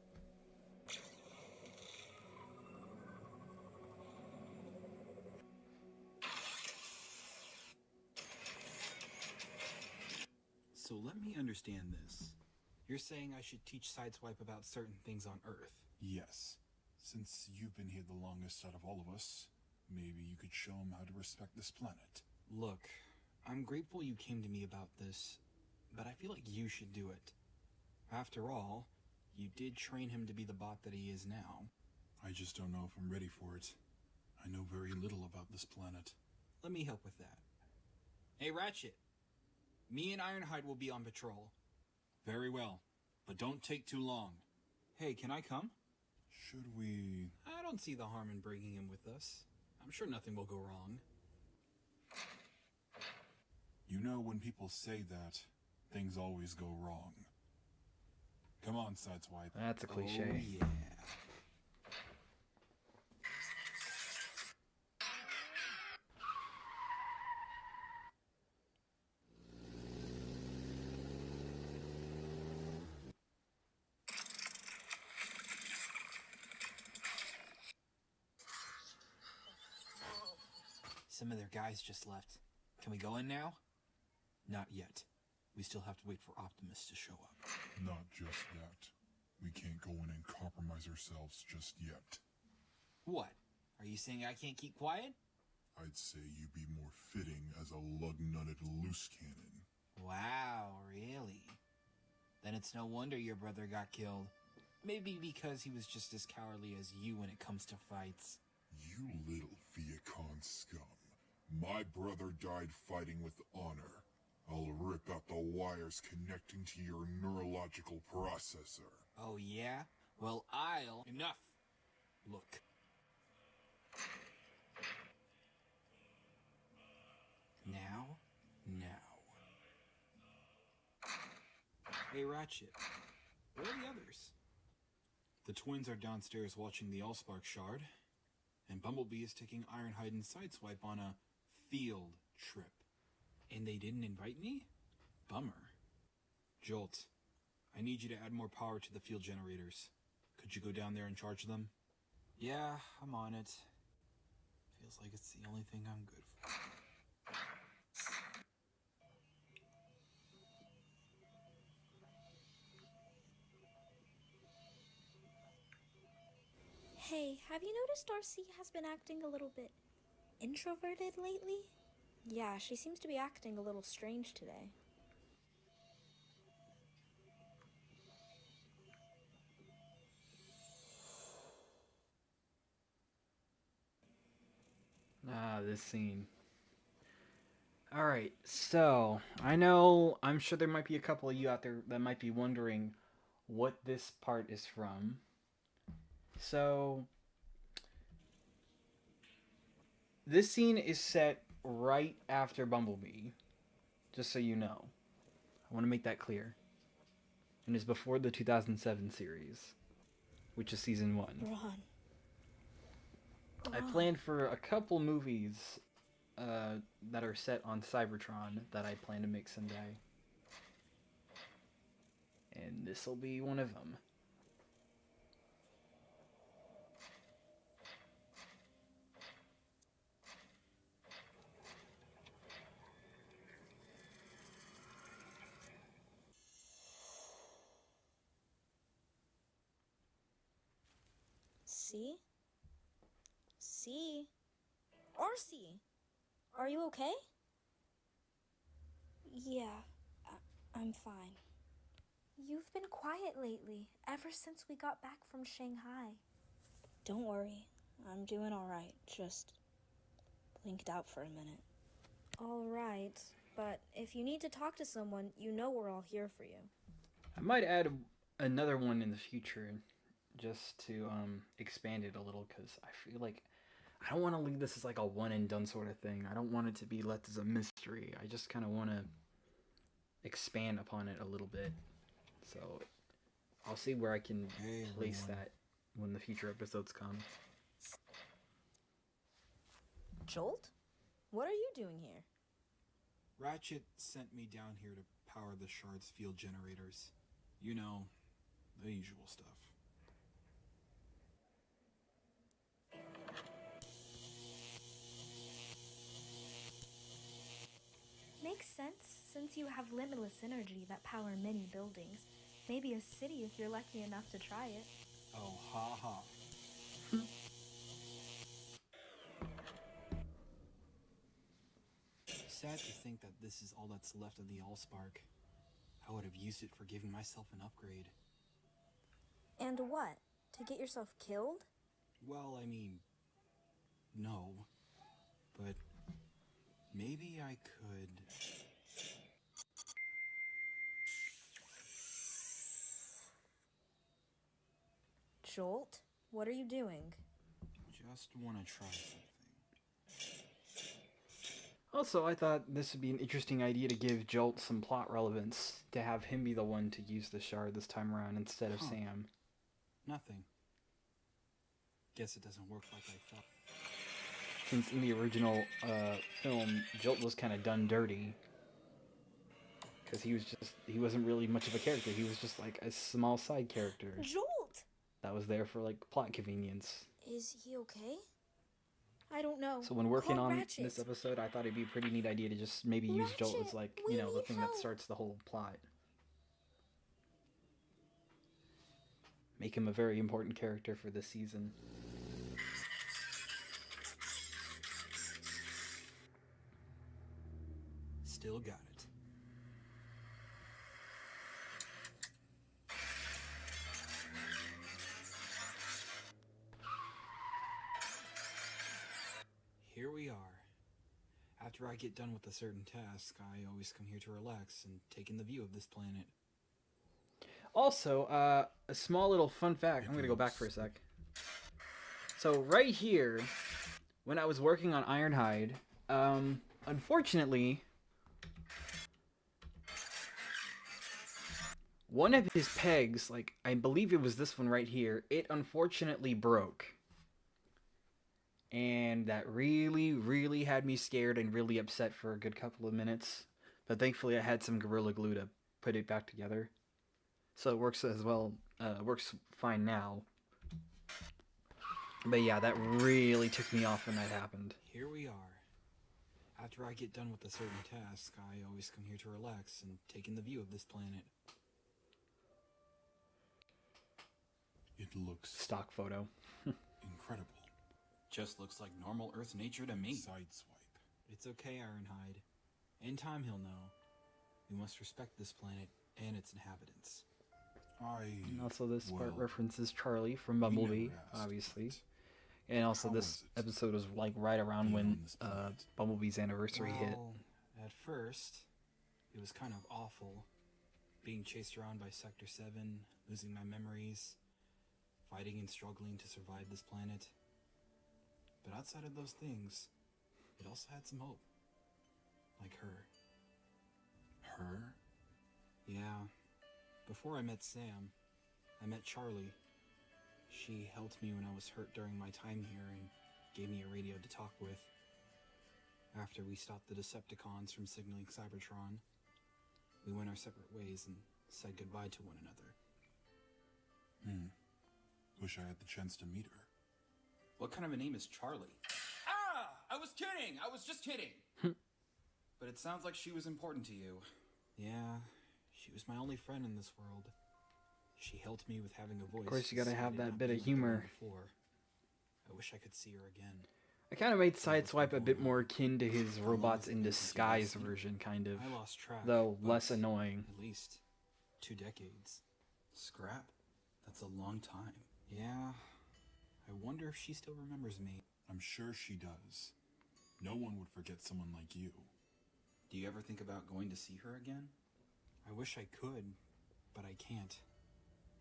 So let me understand this. You're saying I should teach Sideswipe about certain things on Earth? Yes. Since you've been here the longest out of all of us, maybe you could show him how to respect this planet. Look, I'm grateful you came to me about this, but I feel like you should do it. After all, you did train him to be the bot that he is now. I just don't know if I'm ready for it. I know very little about this planet. Let me help with that. Hey, Ratchet. Me and Ironhide will be on patrol. Very well, but don't take too long. Hey, can I come? Should we... I don't see the harm in bringing him with us. I'm sure nothing will go wrong. You know, when people say that, things always go wrong. Come on, Sideswipe. That's a cliche. Oh, yeah. Some of their guys just left. Can we go in now? Not yet. We still have to wait for Optimus to show up. Not just that. We can't go in and compromise ourselves just yet. What? Are you saying I can't keep quiet? I'd say you'd be more fitting as a lug-nutted loose cannon. Wow, really? Then it's no wonder your brother got killed. Maybe because he was just as cowardly as you when it comes to fights. You little Viacon scum. My brother died fighting with honor. I'll rip out the wires connecting to your neurological processor. Oh yeah? Well, I'll... Enough! Look. Now. Hey, Ratchet. Where are the others? The twins are downstairs watching the Allspark Shard, and Bumblebee is taking Ironhide and Sideswipe on a field trip. And they didn't invite me? Bummer. Jolt, I need you to add more power to the field generators. Could you go down there and charge them? Yeah, I'm on it. Feels like it's the only thing I'm good for. Hey, have you noticed Darcy has been acting a little bit introverted lately? Yeah, she seems to be acting a little strange today. Ah, this scene. Alright, so, I'm sure there might be a couple of you out there that might be wondering what this part is from. So, this scene is set right after Bumblebee, just so you know. I want to make that clear. And is before the 2007 series, which is season 1. Ron. I planned for a couple movies that are set on Cybertron that I plan to make someday. And this will be one of them. See? See? Arcee! Are you okay? Yeah, I'm fine. You've been quiet lately, ever since we got back from Shanghai. Don't worry, I'm doing alright, just blinked out for a minute. Alright, but if you need to talk to someone, you know we're all here for you. I might add another one in the future, just to expand it a little, because I feel like I don't want to leave this as like a one and done sort of thing. I don't want it to be left as a mystery. I just kind of want to expand upon it a little bit. So I'll see where I can place that when the future episodes come. Jolt? What are you doing here? Ratchet sent me down here to power the Shard's field generators. You know, the usual stuff. Makes sense, since you have limitless energy that power many buildings. Maybe a city if you're lucky enough to try it. Oh, ha ha. Sad to think that this is all that's left of the Allspark. I would have used it for giving myself an upgrade. And what? To get yourself killed? Well, I mean, no. But maybe I could... Jolt? What are you doing? Just want to try something. Also, I thought this would be an interesting idea to give Jolt some plot relevance, to have him be the one to use the shard this time around instead of Sam. Nothing. Guess it doesn't work like I thought. Since in the original film, Jolt was kind of done dirty. Because he wasn't really much of a character. He was just like a small side character. Jolt! That was there for like plot convenience. Is he okay? I don't know. So when working Call on Ratchet. this episode, I thought it'd be a pretty neat idea to just maybe use Jolt as like, we the need thing help. that starts the whole plot. Make him a very important character for this season. Still got it. After I get done with a certain task, I always come here to relax and take in the view of this planet. Also, a small little fun fact. I'm going to go back for a sec. So right here, when I was working on Ironhide, unfortunately, one of his pegs, like, I believe it was this one right here, it unfortunately broke. And that really, really had me scared and really upset for a good couple of minutes. But thankfully I had some Gorilla Glue to put it back together. So it works as well, works fine now. But yeah, that really took me off when that happened. Here we are. After I get done with a certain task, I always come here to relax and take in the view of this planet. It looks... Stock photo. incredible. Just looks like normal Earth nature to me. Sideswipe. It's okay, Ironhide. In time he'll know. We must respect this planet and its inhabitants. And also this part references Charlie from Bumblebee, obviously. And also this episode was like right around when Bumblebee's anniversary hit. At first, it was kind of awful. Being chased around by Sector 7, losing my memories, fighting and struggling to survive this planet. But outside of those things, it also had some hope. Like her. Her? Yeah. Before I met Sam, I met Charlie. She helped me when I was hurt during my time here and gave me a radio to talk with. After we stopped the Decepticons from signaling Cybertron, we went our separate ways and said goodbye to one another. Wish I had the chance to meet her. What kind of a name is Charlie? Ah! I was kidding! I was just kidding! But it sounds like she was important to you. Yeah, she was my only friend in this world. She helped me with having a voice. Of course, you gotta have that bit of humor. I wish I could see her again. I kind of made Sideswipe a bit more akin to his Robots in Disguise version, kind of. I lost track, though less annoying. At least 2 decades. Scrap? That's a long time. Yeah. I wonder if she still remembers me. I'm sure she does. No one would forget someone like you. Do you ever think about going to see her again? I wish I could, but I can't.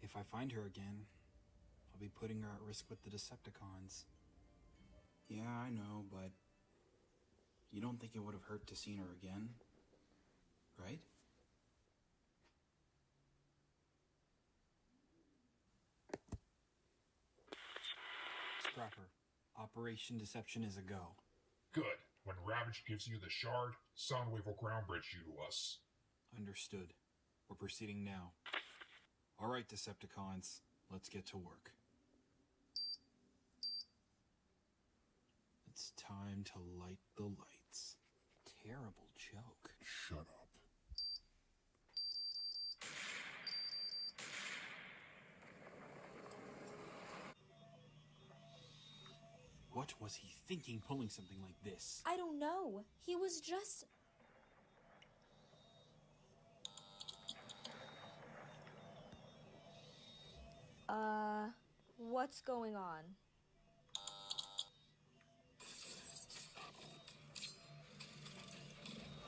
If I find her again, I'll be putting her at risk with the Decepticons. Yeah, I know, but you don't think it would have hurt to see her again, right? Scrapper, Operation Deception is a go. Good. When Ravage gives you the shard, Soundwave will ground bridge you to us. Understood. We're proceeding now. Alright, Decepticons, let's get to work. It's time to light the lights. Terrible joke. Shut up. What was he thinking pulling something like this? I don't know. He was just... What's going on?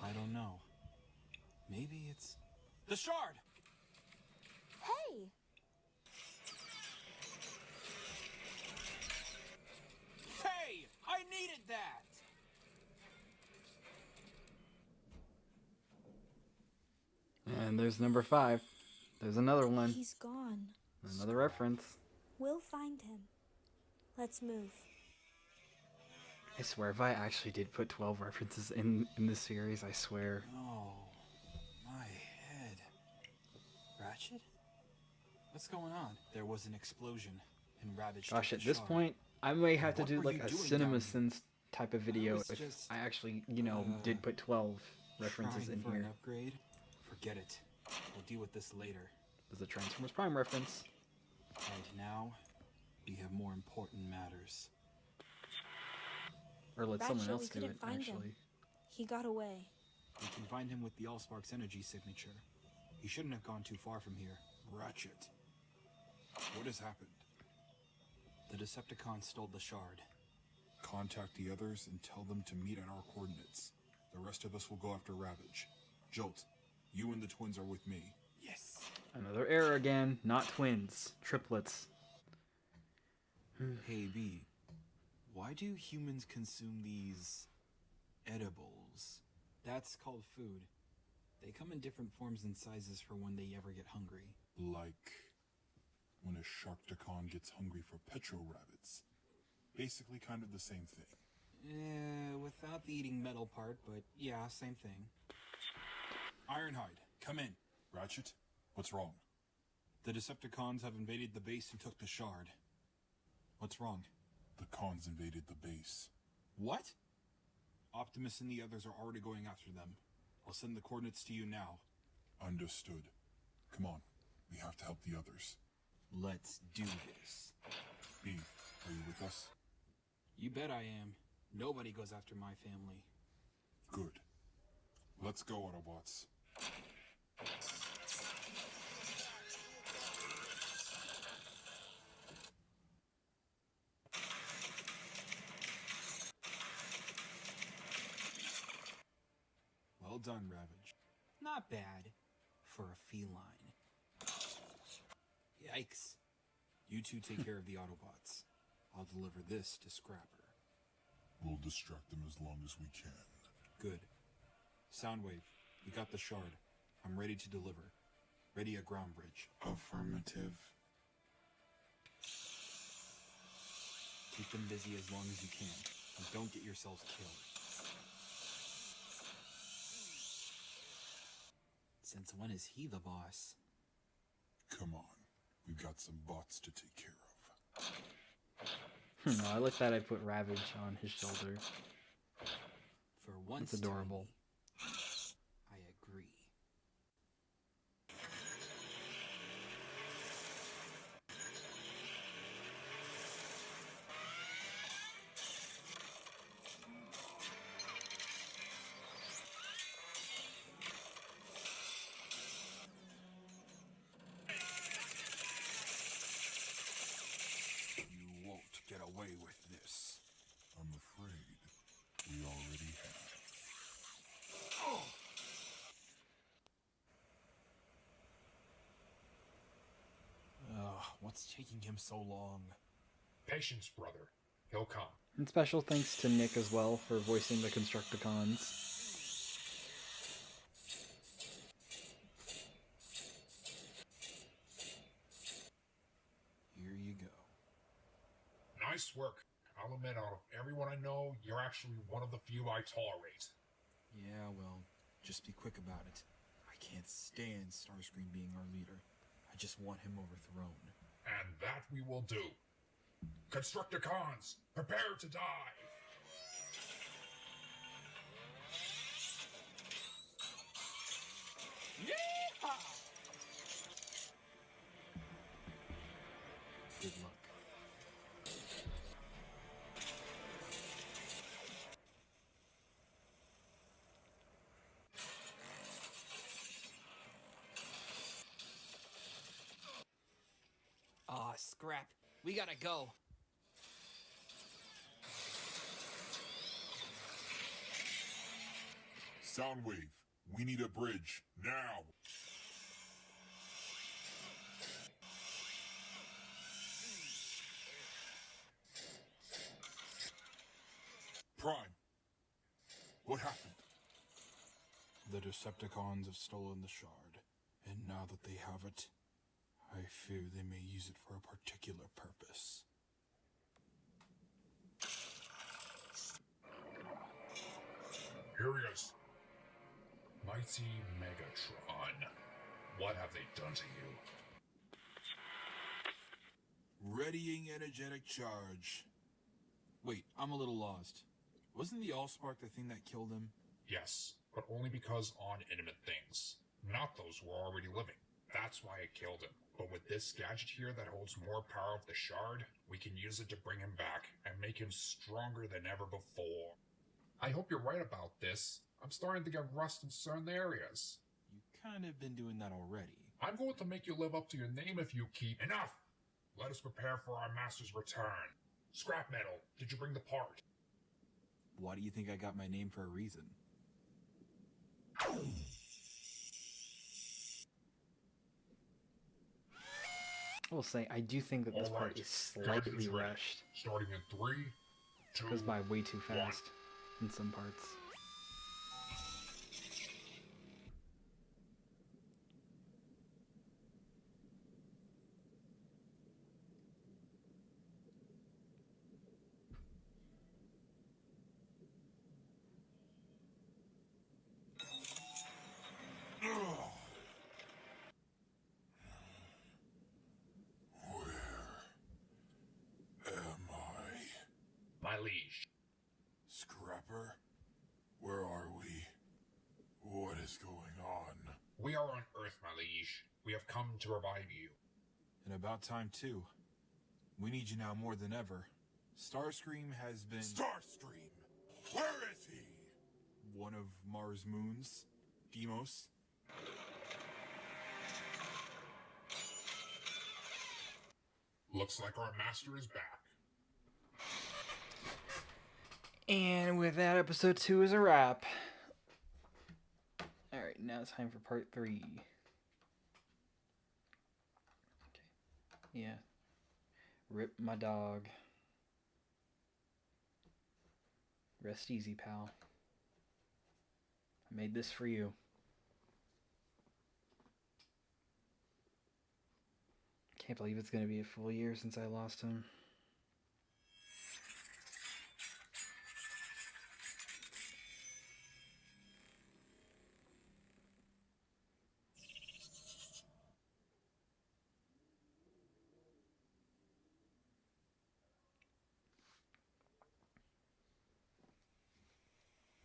I don't know. Maybe it's... The shard! Hey! Hey! I needed that! And there's number 5. There's another one. He's gone. Another reference. We'll find him. Let's move. I swear, if I actually did put 12 references in this series, I swear. Oh, my head. Ratchet? What's going on? There was an explosion, and Ravage Gosh, took at the this shard. point, I may have to What do were like you a doing Cinema down Sins type of video was if just, I actually, you know, did put 12 references Trying in for here. an upgrade? Forget it. We'll deal with this later. There's a Transformers Prime reference. Right now, we have more important matters. Or let someone Ratchet, else we do couldn't it, find actually. him. He got away. We can find him with the Allspark's energy signature. He shouldn't have gone too far from here. Ratchet. What has happened? The Decepticons stole the shard. Contact the others and tell them to meet at our coordinates. The rest of us will go after Ravage. Jolt, you and the twins are with me. Yes. Another error again. Not twins. Triplets. Hey, B. Why do humans consume these edibles? That's called food. They come in different forms and sizes for when they ever get hungry. Like when a Sharktacon gets hungry for petro rabbits. Basically kind of the same thing. Without the eating metal part, but yeah, same thing. Ironhide, come in. Ratchet, what's wrong? The Decepticons have invaded the base and took the shard. What's wrong? The cons invaded the base. What? Optimus and the others are already going after them. I'll send the coordinates to you now. Understood. Come on, we have to help the others. Let's do this. B, are you with us? You bet I am. Nobody goes after my family. Good. Let's go, Autobots. Well done, Ravage. Not bad for a feline. Yikes. You two take care of the Autobots. I'll deliver this to Scrapper. We'll distract them as long as we can. Good. Soundwave, we got the shard. I'm ready to deliver. Ready a ground bridge. Affirmative. Keep them busy as long as you can, and don't get yourselves killed. Since when is he the boss? Come on. We've got some bots to take care of. No, I like that I put Ravage on his shoulder. For once, It's adorable. I agree. You won't get away with this. I'm afraid we already have. What's taking him so long? Patience, brother. He'll come. And special thanks to Nick as well for voicing the Constructicons. Here you go. Nice work. I'll admit, out of everyone I know, you're actually one of the few I tolerate. Yeah, well, just be quick about it. I can't stand Starscream being our leader. I just want him overthrown. And that we will do. Constructicons, prepare to dive! Yeehaw! Good luck. Aw, Scrap. We gotta go. Soundwave, we need a bridge, now! Prime, what happened? The Decepticons have stolen the shard, and now that they have it, I fear they may use it for a particular purpose. Here he is. Mighty Megatron. What have they done to you? Readying energetic charge. Wait, I'm a little lost. Wasn't the Allspark the thing that killed him? Yes, but only because on inanimate things, not those who are already living. That's why it killed him. But with this gadget here that holds more power of the shard, we can use it to bring him back and make him stronger than ever before. I hope you're right about this. I'm starting to get rust in certain areas. You kind of been doing that already. I'm going to make you live up to your name if you keep... Enough! Let us prepare for our master's return. Scrap Metal, did you bring the part? Why do you think I got my name for a reason? I will say, I do think that this part Alright, is slightly gadgets ready. rushed. Starting in 3, 2, Goes by way too 1. fast in some parts. Am I? My liege. Scrapper? Where are we? What is going on? We are on Earth, my liege. We have come to revive you. And about time, too. We need you now more than ever. Starscream has been... Starscream! Where is he? One of Mars' moons. Deimos. Looks like our master is back. And with that, episode 2 is a wrap. Alright, now it's time for part 3. Okay. Yeah. Rip my dog. Rest easy, pal. I made this for you. Can't believe it's going to be a full year since I lost him.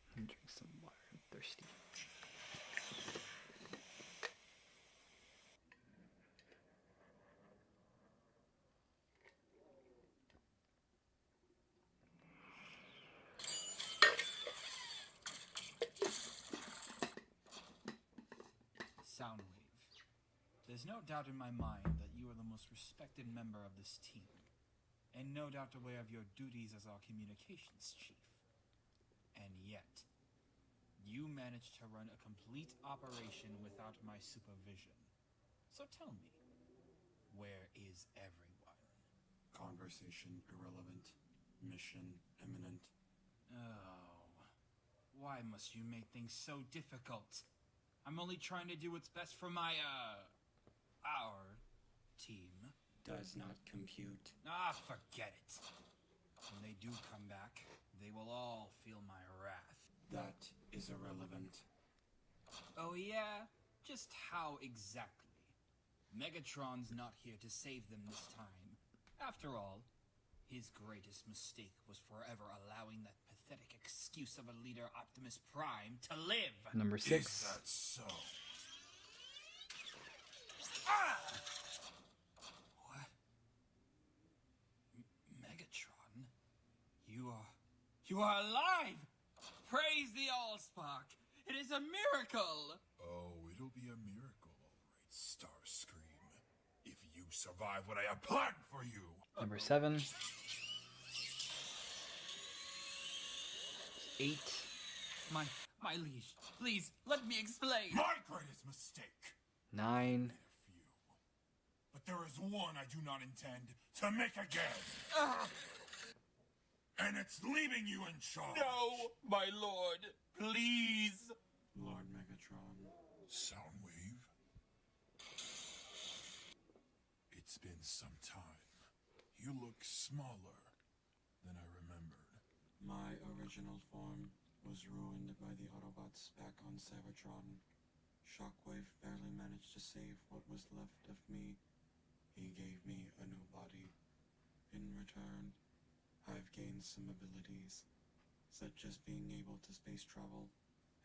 Let me drink some water. I'm thirsty. Soundwave. There's no doubt in my mind that you are the most respected member of this team, and no doubt aware of your duties as our communications chief. And yet, you managed to run a complete operation without my supervision. So tell me, where is everyone? Conversation irrelevant. Mission imminent. Oh, why must you make things so difficult? I'm only trying to do what's best for my, our team. Does not compute. Ah, forget it. When they do come back, they will all feel my wrath. That is irrelevant. Oh yeah? Just how exactly? Megatron's not here to save them this time. After all, his greatest mistake was forever allowing that pathetic excuse of a leader, Optimus Prime, to live! Number 6. Is that so? Ah! What? Megatron? You are alive! Praise the Allspark! It is a miracle! Oh, it'll be a miracle, all right, Starscream. If you survive what I have planned for you. Number 7. 8. My liege, please, let me explain! My greatest mistake. 9. But there is one I do not intend to make again. And it's leaving you in charge. No, my lord, please! Lord Megatron. Soundwave? It's been some time. You look smaller than I remembered. My original form was ruined by the Autobots back on Cybertron. Shockwave barely managed to save what was left of me. He gave me a new body. In return, I've gained some abilities, such as being able to space travel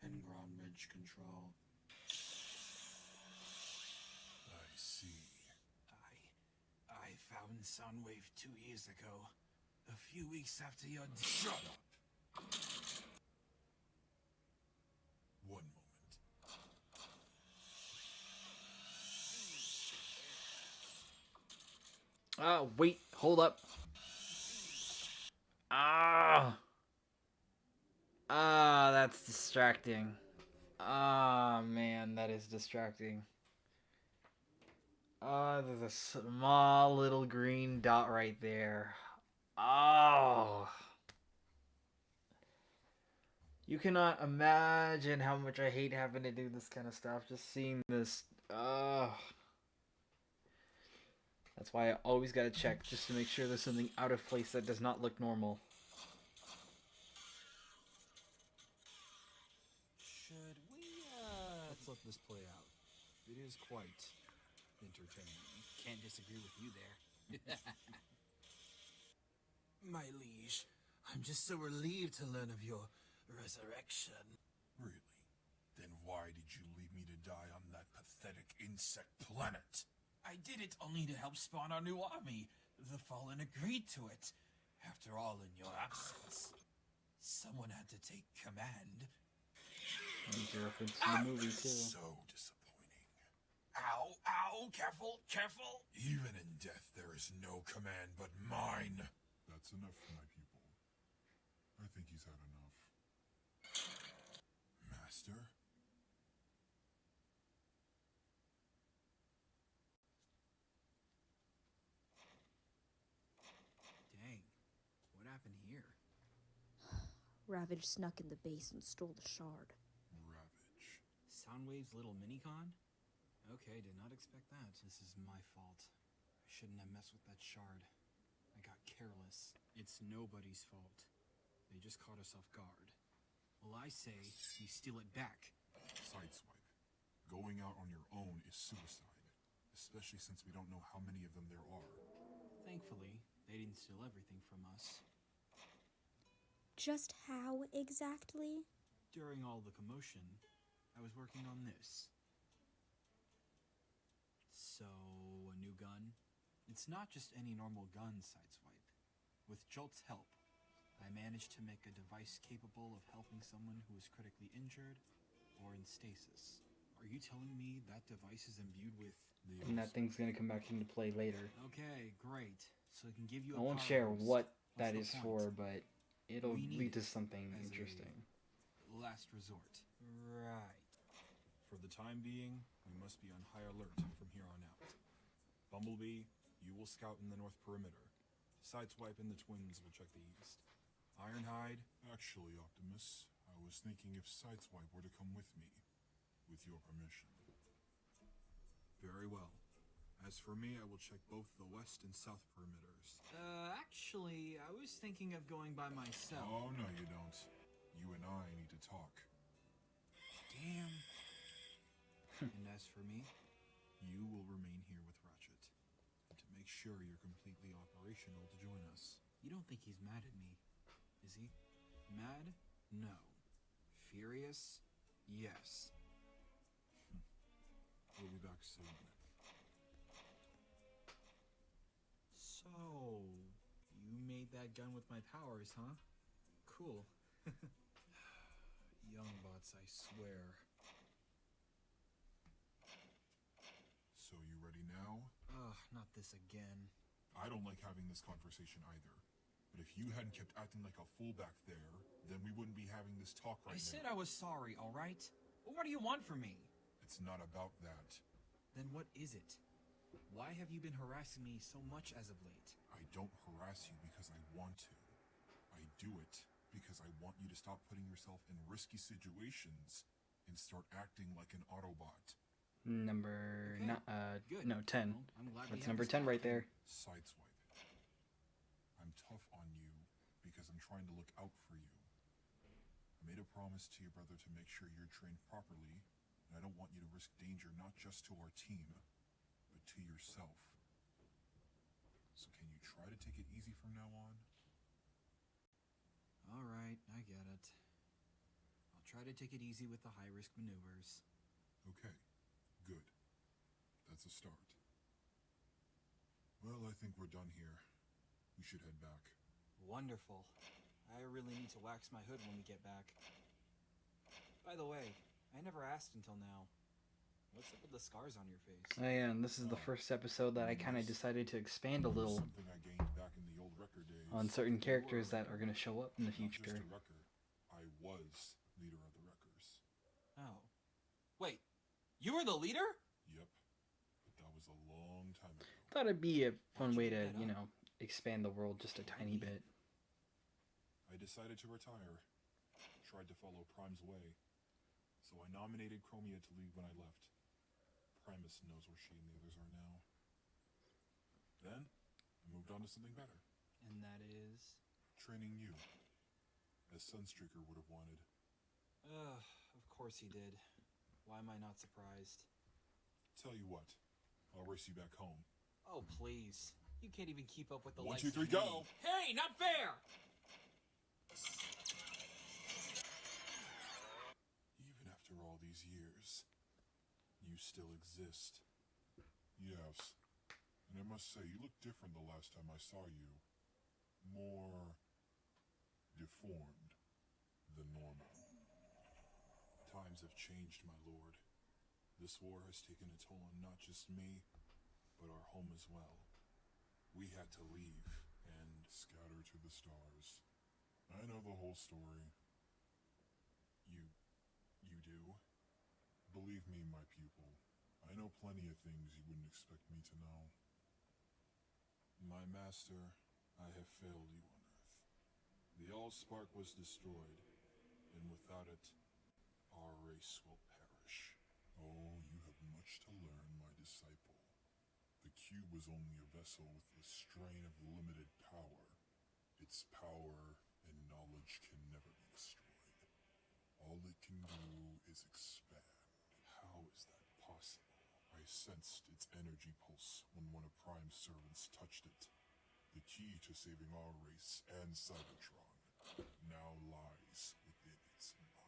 and ground bridge control. I see. I found Soundwave 2 years ago. A few weeks after your Shut up! One moment. Wait, hold up. That's distracting. Ah, man, that is distracting. There's a small little green dot right there. Oh. You cannot imagine how much I hate having to do this kind of stuff. Just seeing this. That's why I always gotta check, just to make sure there's something out of place that does not look normal. Should we, let's let this play out. It is quite entertaining. Can't disagree with you there. My liege, I'm just so relieved to learn of your resurrection. Really? Then why did you leave me to die on that pathetic insect planet? I did it only to help spawn our new army. The Fallen agreed to it. After all, in your absence, someone had to take command. There's a reference to the movie, too. So disappointing. Ow, ow, careful, careful. Even in death, there is no command but mine. That's enough for my pupil. I think he's had enough. Master? Dang. What happened here? Ravage snuck in the base and stole the shard. Ravage. Soundwave's little minicon? Okay, did not expect that. This is my fault. I shouldn't have messed with that shard. I got careless. It's nobody's fault. They just caught us off guard. Well, I say you steal it back. Sideswipe. Going out on your own is suicide. Especially since we don't know how many of them there are. Thankfully, they didn't steal everything from us. Just how exactly? During all the commotion, I was working on this. So, a new gun? It's not just any normal gun, Sideswipe. With Jolt's help, I managed to make a device capable of helping someone who is critically injured or in stasis. Are you telling me that device is imbued with the... And that thing's gonna come back into play later. Okay, great. So it can give you a I won't power share boost. what What's that the is point? for, but it'll We need lead to it something as a interesting. last resort. Right. For the time being, we must be on high alert from here on out. Bumblebee, you will scout in the north perimeter. Sideswipe and the twins will check the east. Ironhide... Actually, Optimus, I was thinking if Sideswipe were to come with me. With your permission. Very well. As for me, I will check both the west and south perimeters. Actually, I was thinking of going by myself. Oh, no you don't. You and I need to talk. Damn. And as for me, You will remain here with Ratchet. To make sure you're completely operational to join us. you don't think he's mad at me, is he? Mad? No. Furious? Yes. We'll be back soon. So, you made that gun with my powers, huh? Cool. Young bots, I swear. So you ready now? Ugh, not this again. I don't like having this conversation either. But if you hadn't kept acting like a fool back there, then we wouldn't be having this talk right I now. said I was sorry, alright? But what do you want from me? It's not about that. Then what is it? Why have you been harassing me so much as of late? I don't harass you because I want to. I do it because I want you to stop putting yourself in risky situations and start acting like an Autobot. Number... Good. No, 10. Well, I'm glad we That's have number this 10 talk right then. there. Sideswipe. I'm tough on you because I'm trying to look out for you. I made a promise to your brother to make sure you're trained properly, and I don't want you to risk danger not just to our team, but to yourself. So can you try to take it easy from now on? Alright, I get it. I'll try to take it easy with the high-risk maneuvers. Okay, good. That's a start. Well, I think we're done here. We should head back. Wonderful. I really need to wax my hood when we get back. By the way, I never asked until now. What's up with the scars on your face? Oh yeah, and this is the first episode that I kind of decided to expand a little Something I gained back in the old record days. on certain characters that are going to show up in the Not just future. a wrecker. I was leader of the wreckers. Oh. You were the leader? Yep. But that was a long time ago. Thought it'd be a fun way to, you know, expand the world just a tiny bit. I decided to retire. Tried to follow Prime's way. So I nominated Chromia to lead when I left. Primus knows where she and the others are now. Then, I moved on to something better. And that is? Training you. As Sunstreaker would have wanted. Of course he did. Why am I not surprised? Tell you what, I'll race you back home. Oh, please. You can't even keep up with the 1, likes 2, 3, of go! me. Hey, not fair! Even after all these years, you still exist. Yes. And I must say, you look different the last time I saw you. More deformed than normal. Times have changed, my lord. This war has taken a toll on not just me, but our home as well. We had to leave and scatter to the stars. I know the whole story. You do? Believe me, my pupil, I know plenty of things you wouldn't expect me to know. My master, I have failed you on Earth. The Allspark was destroyed, and without it, our race will perish. Oh, you have much to learn, my disciple. The cube was only a vessel with the strain of limited power. Its power and knowledge can never be destroyed. All it can do is expand. How is that possible? I sensed its energy pulse when one of Prime's servants touched it. The key to saving our race and Cybertron now lies within its mind.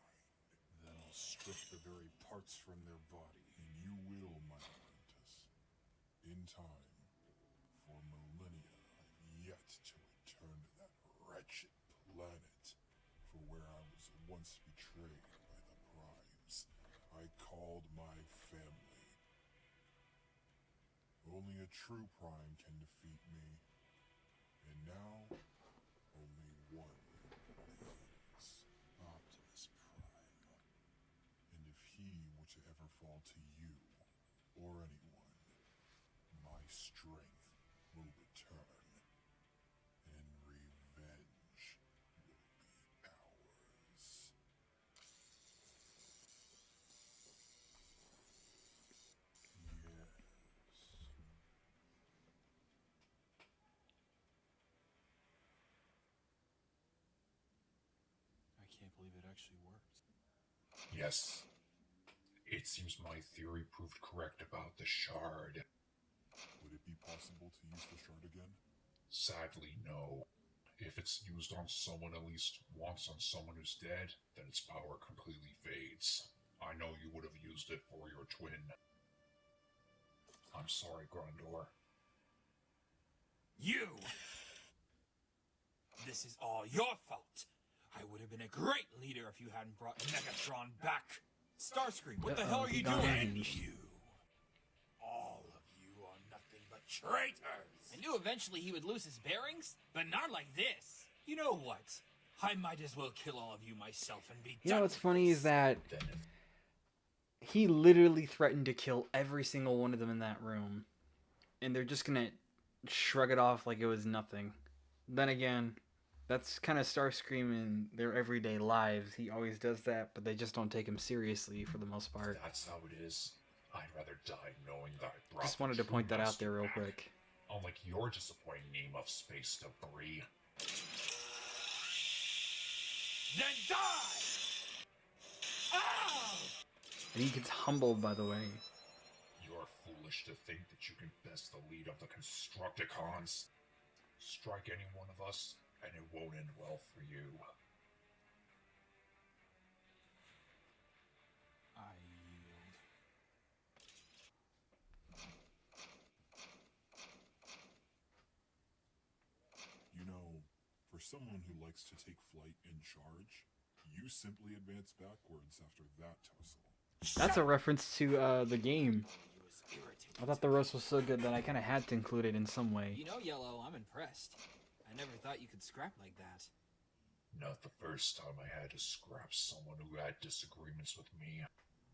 Then I'll strip the very parts from their body, and you will, my apprentice. In time, for millennia, I've yet to return to that wretched planet, for where I was once betrayed by the Primes. I called my family. Only a true Prime can defeat me. And now, only one remains. Optimus Prime. And if he were to ever fall to you, or anyone, my strength will return. And revenge will be ours. I can't believe it actually worked. Yes. It seems my theory proved correct about the shard. Would it be possible to use the shard again? Sadly, no. If it's used on someone at least once on someone who's dead, then its power completely fades. I know you would have used it for your twin. I'm sorry, Grandor. You! This is all your fault! I would have been a great leader if you hadn't brought Megatron back! Starscream, what the hell are you doing? You! All of you are nothing but traitors! I knew eventually he would lose his bearings, but not like this. You know what? I might as well kill all of you myself and be You know done. what's funny is that he literally threatened to kill every single one of them in that room. And they're just gonna shrug it off like it was nothing. Then again, that's kind of Starscream in their everyday lives. He always does that, but they just don't take him seriously for the most part. That's how it is. I'd rather die knowing that I brought Just wanted the to point true that out master there real back. quick. Unlike your disappointing name of space debris. Then die! Ow! And he gets humbled, by the way. You're foolish to think that you can best the lead of the Constructicons. Strike any one of us, and it won't end well for you. I yield. You know, for someone who likes to take flight in charge, you simply advance backwards after that tussle. That's a reference to the game. I thought the roast was so good that I kind of had to include it in some way. You know, Yellow, I'm impressed. I never thought you could scrap like that. Not the first time I had to scrap someone who had disagreements with me.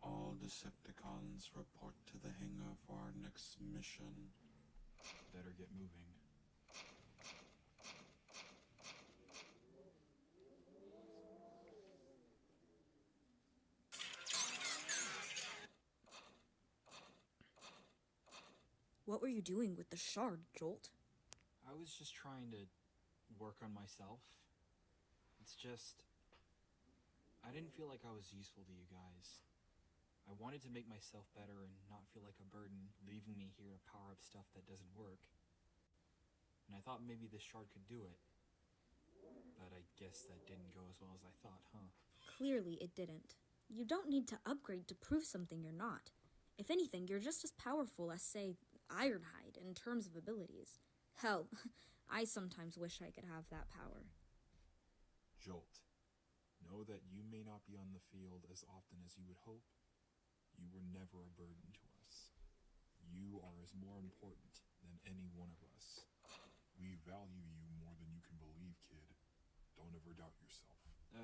All Decepticons report to the hangar for our next mission. Better get moving. What were you doing with the shard, Jolt? I was just trying to work on myself. It's just... I didn't feel like I was useful to you guys. I wanted to make myself better and not feel like a burden, leaving me here to power up stuff that doesn't work. And I thought maybe this shard could do it. But I guess that didn't go as well as I thought, huh? Clearly it didn't. You don't need to upgrade to prove something you're not. If anything, you're just as powerful as, say, Ironhide in terms of abilities. Hell, I sometimes wish I could have that power. Jolt, know that you may not be on the field as often as you would hope. You were never a burden to us. You are as more important than any one of us. We value you more than you can believe, kid. Don't ever doubt yourself.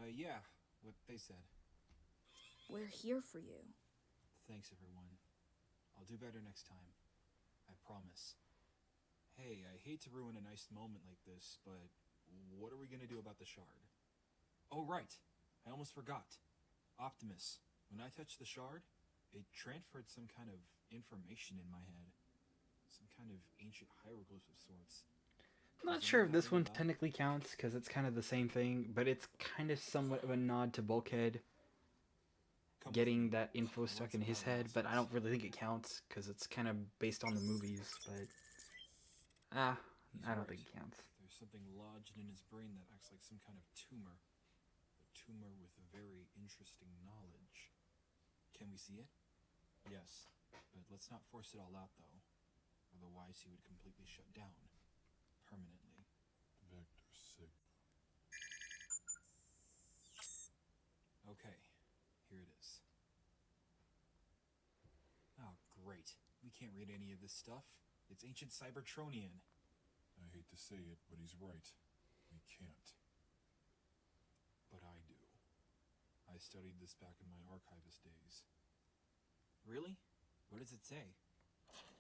Yeah, what they said. We're here for you. Thanks, everyone. I'll do better next time. I promise. Hey, I hate to ruin a nice moment like this, but what are we gonna do about the shard? Oh, right. I almost forgot. Optimus, when I touched the shard, it transferred some kind of information in my head. Some kind of ancient hieroglyph of sorts. Not sure if this one technically counts, because it's kind of the same thing, but it's kind of somewhat of a nod to Bulkhead getting that info stuck in his head, but I don't really think it counts, because it's kind of based on the movies, but... I don't think it counts. There's something lodged in his brain that acts like some kind of tumor. A tumor with very interesting knowledge. Can we see it? Yes, but let's not force it all out, though. Otherwise, he would completely shut down. Permanently. Vector Sigma. Okay, here it is. Oh, great. We can't read any of this stuff. It's ancient Cybertronian. I hate to say it, but he's right. We can't. But I do. I studied this back in my archivist days. Really? What does it say?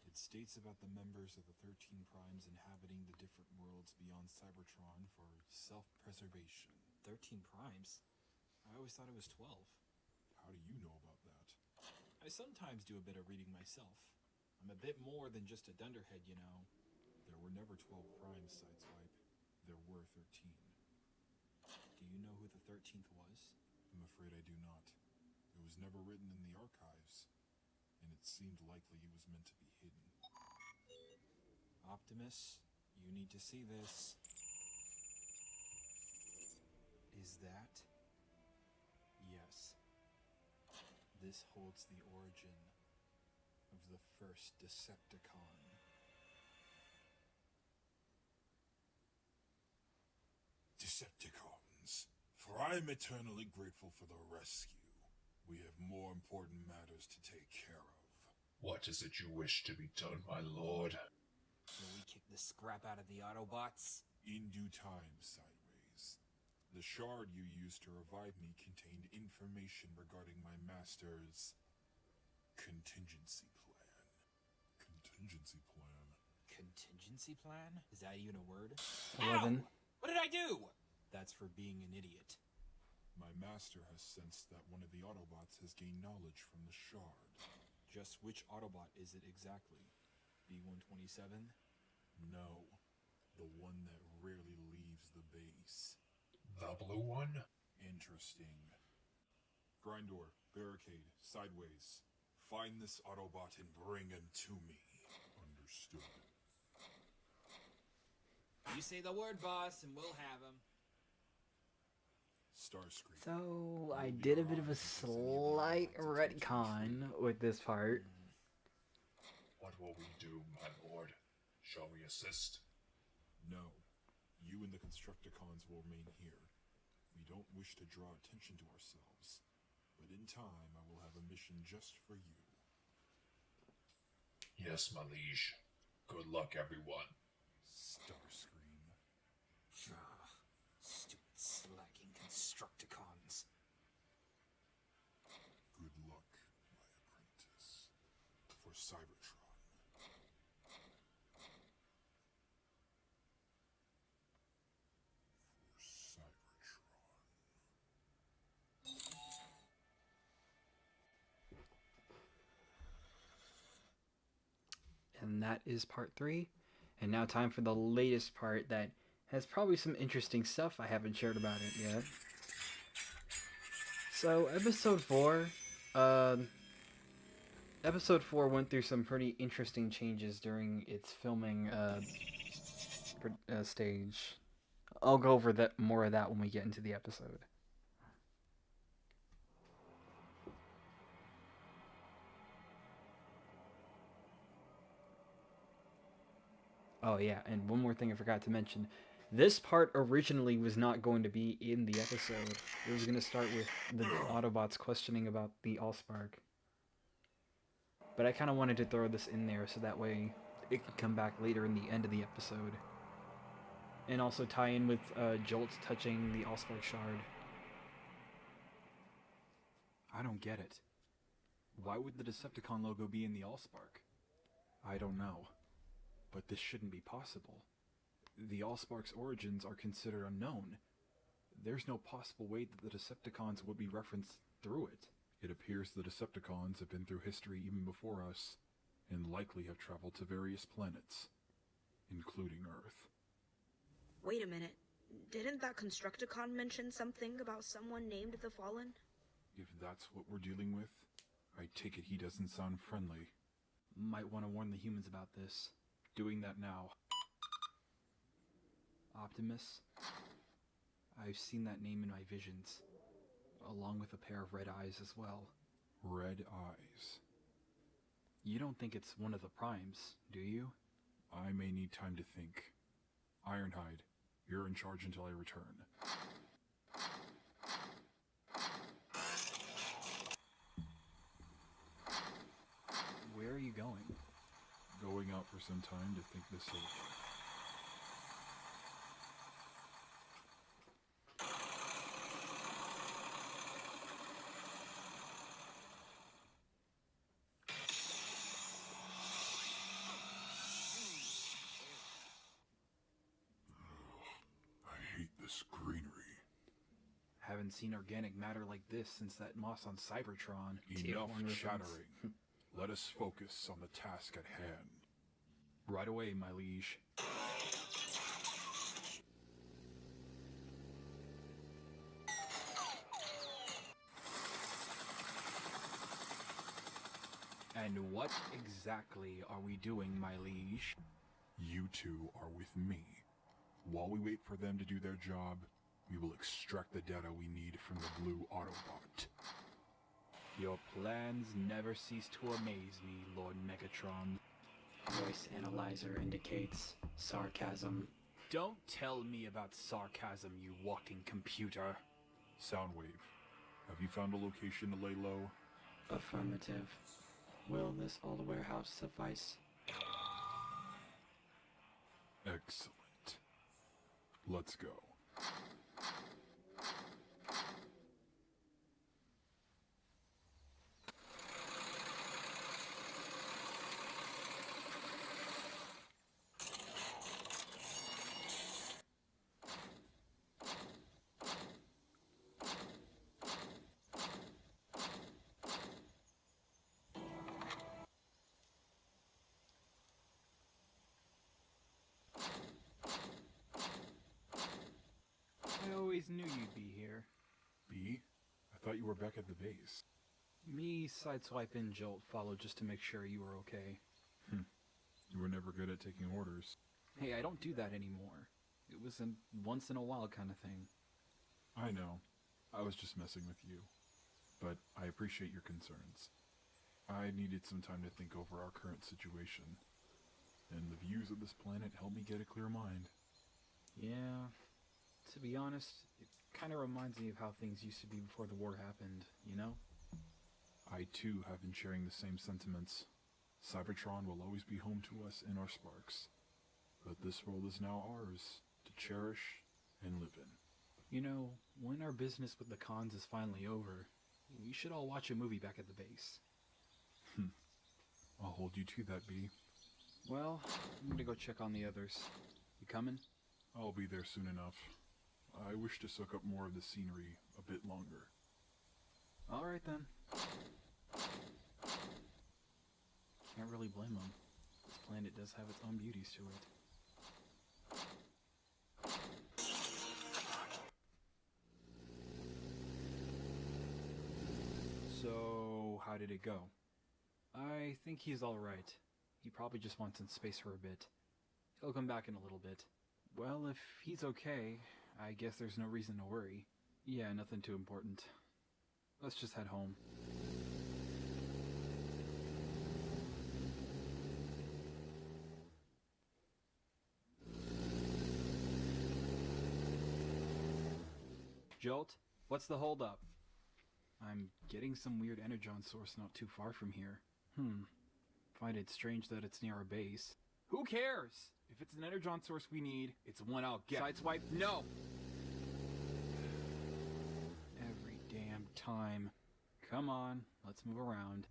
It states about the members of the 13 Primes inhabiting the different worlds beyond Cybertron for self-preservation. 13 Primes? I always thought it was 12. How do you know about that? I sometimes do a bit of reading myself. I'm a bit more than just a dunderhead, you know. There were never 12 Primes, Sideswipe. There were 13. Do you know who the 13th was? I'm afraid I do not. It was never written in the archives, and it seemed likely it was meant to be hidden. Optimus, you need to see this. Is that? Yes. This holds the origin of the first Decepticon. Decepticons, for I am eternally grateful for the rescue. We have more important matters to take care of. What is it you wish to be done, my lord? Will we kick the scrap out of the Autobots? In due time, Sideways. The shard you used to revive me contained information regarding my master's contingency plan. Contingency plan? Contingency plan? Is that even a word? 11. Ow! What did I do? That's for being an idiot. My master has sensed that one of the Autobots has gained knowledge from the shard. Just which Autobot is it exactly? B-127? No. The one that rarely leaves the base. The blue one? Interesting. Grindor, Barricade, Sideways. Find this Autobot and bring him to me. Understood. You say the word, boss, and we'll have him. Starscream. So, I did a bit of a slight retcon with this part. What will we do, my lord? Shall we assist? No. You and the Constructicons will remain here. We don't wish to draw attention to ourselves, but in time I will have a mission just for you. Yes, my liege. Good luck, everyone. Starscream. Stupid slacking Constructicons. Good luck, Cybertron. And that is part 3. And now time for the latest part that has probably some interesting stuff I haven't shared about it yet. So episode 4 went through some pretty interesting changes during its filming stage. I'll go over more of that when we get into the episode. Oh yeah, and one more thing I forgot to mention. This part originally was not going to be in the episode. It was going to start with the Autobots questioning about the Allspark. But I kind of wanted to throw this in there so that way it could come back later in the end of the episode. And also tie in with Jolt touching the Allspark shard. I don't get it. Why would the Decepticon logo be in the Allspark? I don't know. But this shouldn't be possible. The Allspark's origins are considered unknown. There's no possible way that the Decepticons would be referenced through it. It appears the Decepticons have been through history even before us, and likely have traveled to various planets, including Earth. Wait a minute. Didn't that Constructicon mention something about someone named the Fallen? If that's what we're dealing with, I take it he doesn't sound friendly. Might want to warn the humans about this. Doing that now. Optimus? I've seen that name in my visions, along with a pair of red eyes as well. Red eyes. You don't think it's one of the primes, do you? I may need time to think. Ironhide, you're in charge until I return. Where are you going? Going out for some time to think this over. I hate this greenery. Haven't seen organic matter like this since that moss on Cybertron. Enough chattering. Let us focus on the task at hand. Right away, my liege. And what exactly are we doing, my liege? You two are with me. While we wait for them to do their job, we will extract the data we need from the blue Autobot. Your plans never cease to amaze me, Lord Megatron. Voice analyzer indicates sarcasm. Don't tell me about sarcasm, you walking computer. Soundwave, have you found a location to lay low? Affirmative. Will this old warehouse suffice? Excellent. Let's go. I always knew you'd be here. B? I thought you were back at the base. Me, Sideswipe, and Jolt followed just to make sure you were okay. You were never good at taking orders. Hey, I don't do that anymore. It was a once in a while kind of thing. I know. I was just messing with you. But I appreciate your concerns. I needed some time to think over our current situation. And the views of this planet helped me get a clear mind. Yeah, to be honest, it kind of reminds me of how things used to be before the war happened, you know? I too have been sharing the same sentiments. Cybertron will always be home to us in our sparks. But this world is now ours, to cherish and live in. You know, when our business with the cons is finally over, we should all watch a movie back at the base. I'll hold you to that, B. Well, I'm gonna go check on the others. You coming? I'll be there soon enough. I wish to soak up more of the scenery a bit longer. Alright then. Can't really blame them. This planet does have its own beauties to it. So, how did it go? I think he's alright. He probably just wants some space for a bit. He'll come back in a little bit. Well, if he's okay, I guess there's no reason to worry. Yeah, nothing too important. Let's just head home. Jolt, what's the holdup? I'm getting some weird energon source not too far from here. Find it strange that it's near our base. Who cares? If it's an energon source we need, it's one I'll get. Sideswipe, no! Every damn time. Come on, let's move around.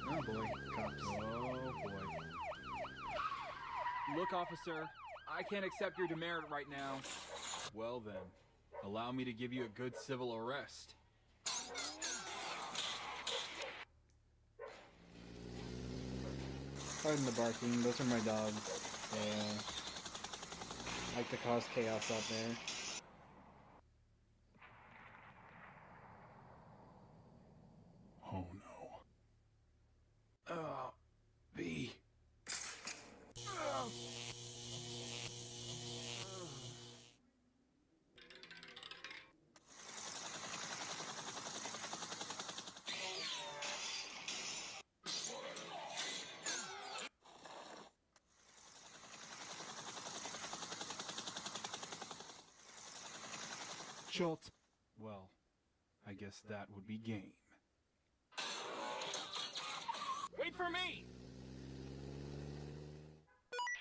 Oh boy, cops. Oh boy. Look, officer, I can't accept your demerit right now. Well then, allow me to give you a good civil arrest. Pardon the barking, those are my dogs. They like to cause chaos out there. Oh no. B. Jolt. Well, I guess that would be game. Wait for me!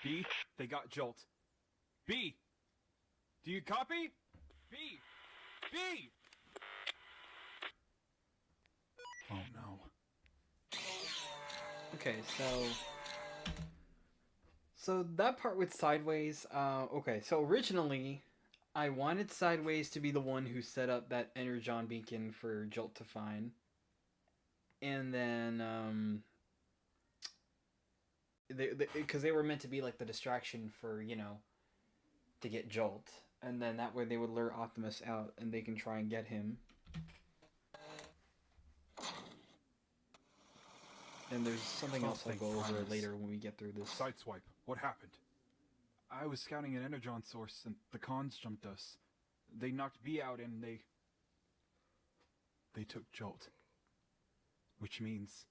B, they got Jolt. B! Do you copy? B! B! Oh no. Okay, so that part with Sideways, okay, so originally I wanted Sideways to be the one who set up that energon beacon for Jolt to find. And then because they were meant to be like the distraction for, you know, to get Jolt, and then that way they would lure Optimus out and they can try and get him. And there's something else I'll go over later when we get through this. Sideswipe, what happened? I was scouting an energon source and the cons jumped us. They knocked B out and they took Jolt. Which means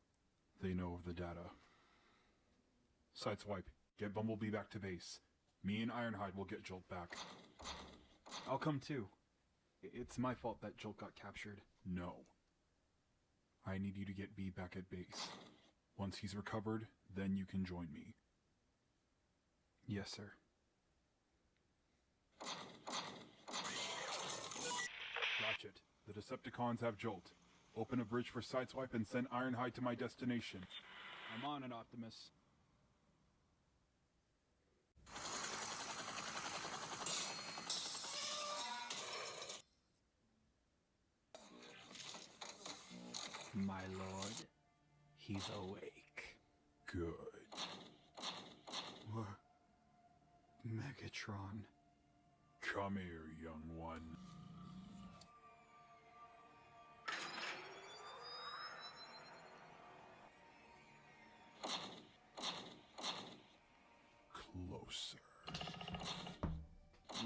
they know of the data. Sideswipe, get Bumblebee back to base. Me and Ironhide will get Jolt back. I'll come too. It's my fault that Jolt got captured. No. I need you to get B back at base. Once he's recovered, then you can join me. Yes, sir. Ratchet, the Decepticons have Jolt. Open a bridge for Sideswipe and send Ironhide to my destination. I'm on it, Optimus. My lord, he's awake. Good. Megatron. Come here, young one. Closer.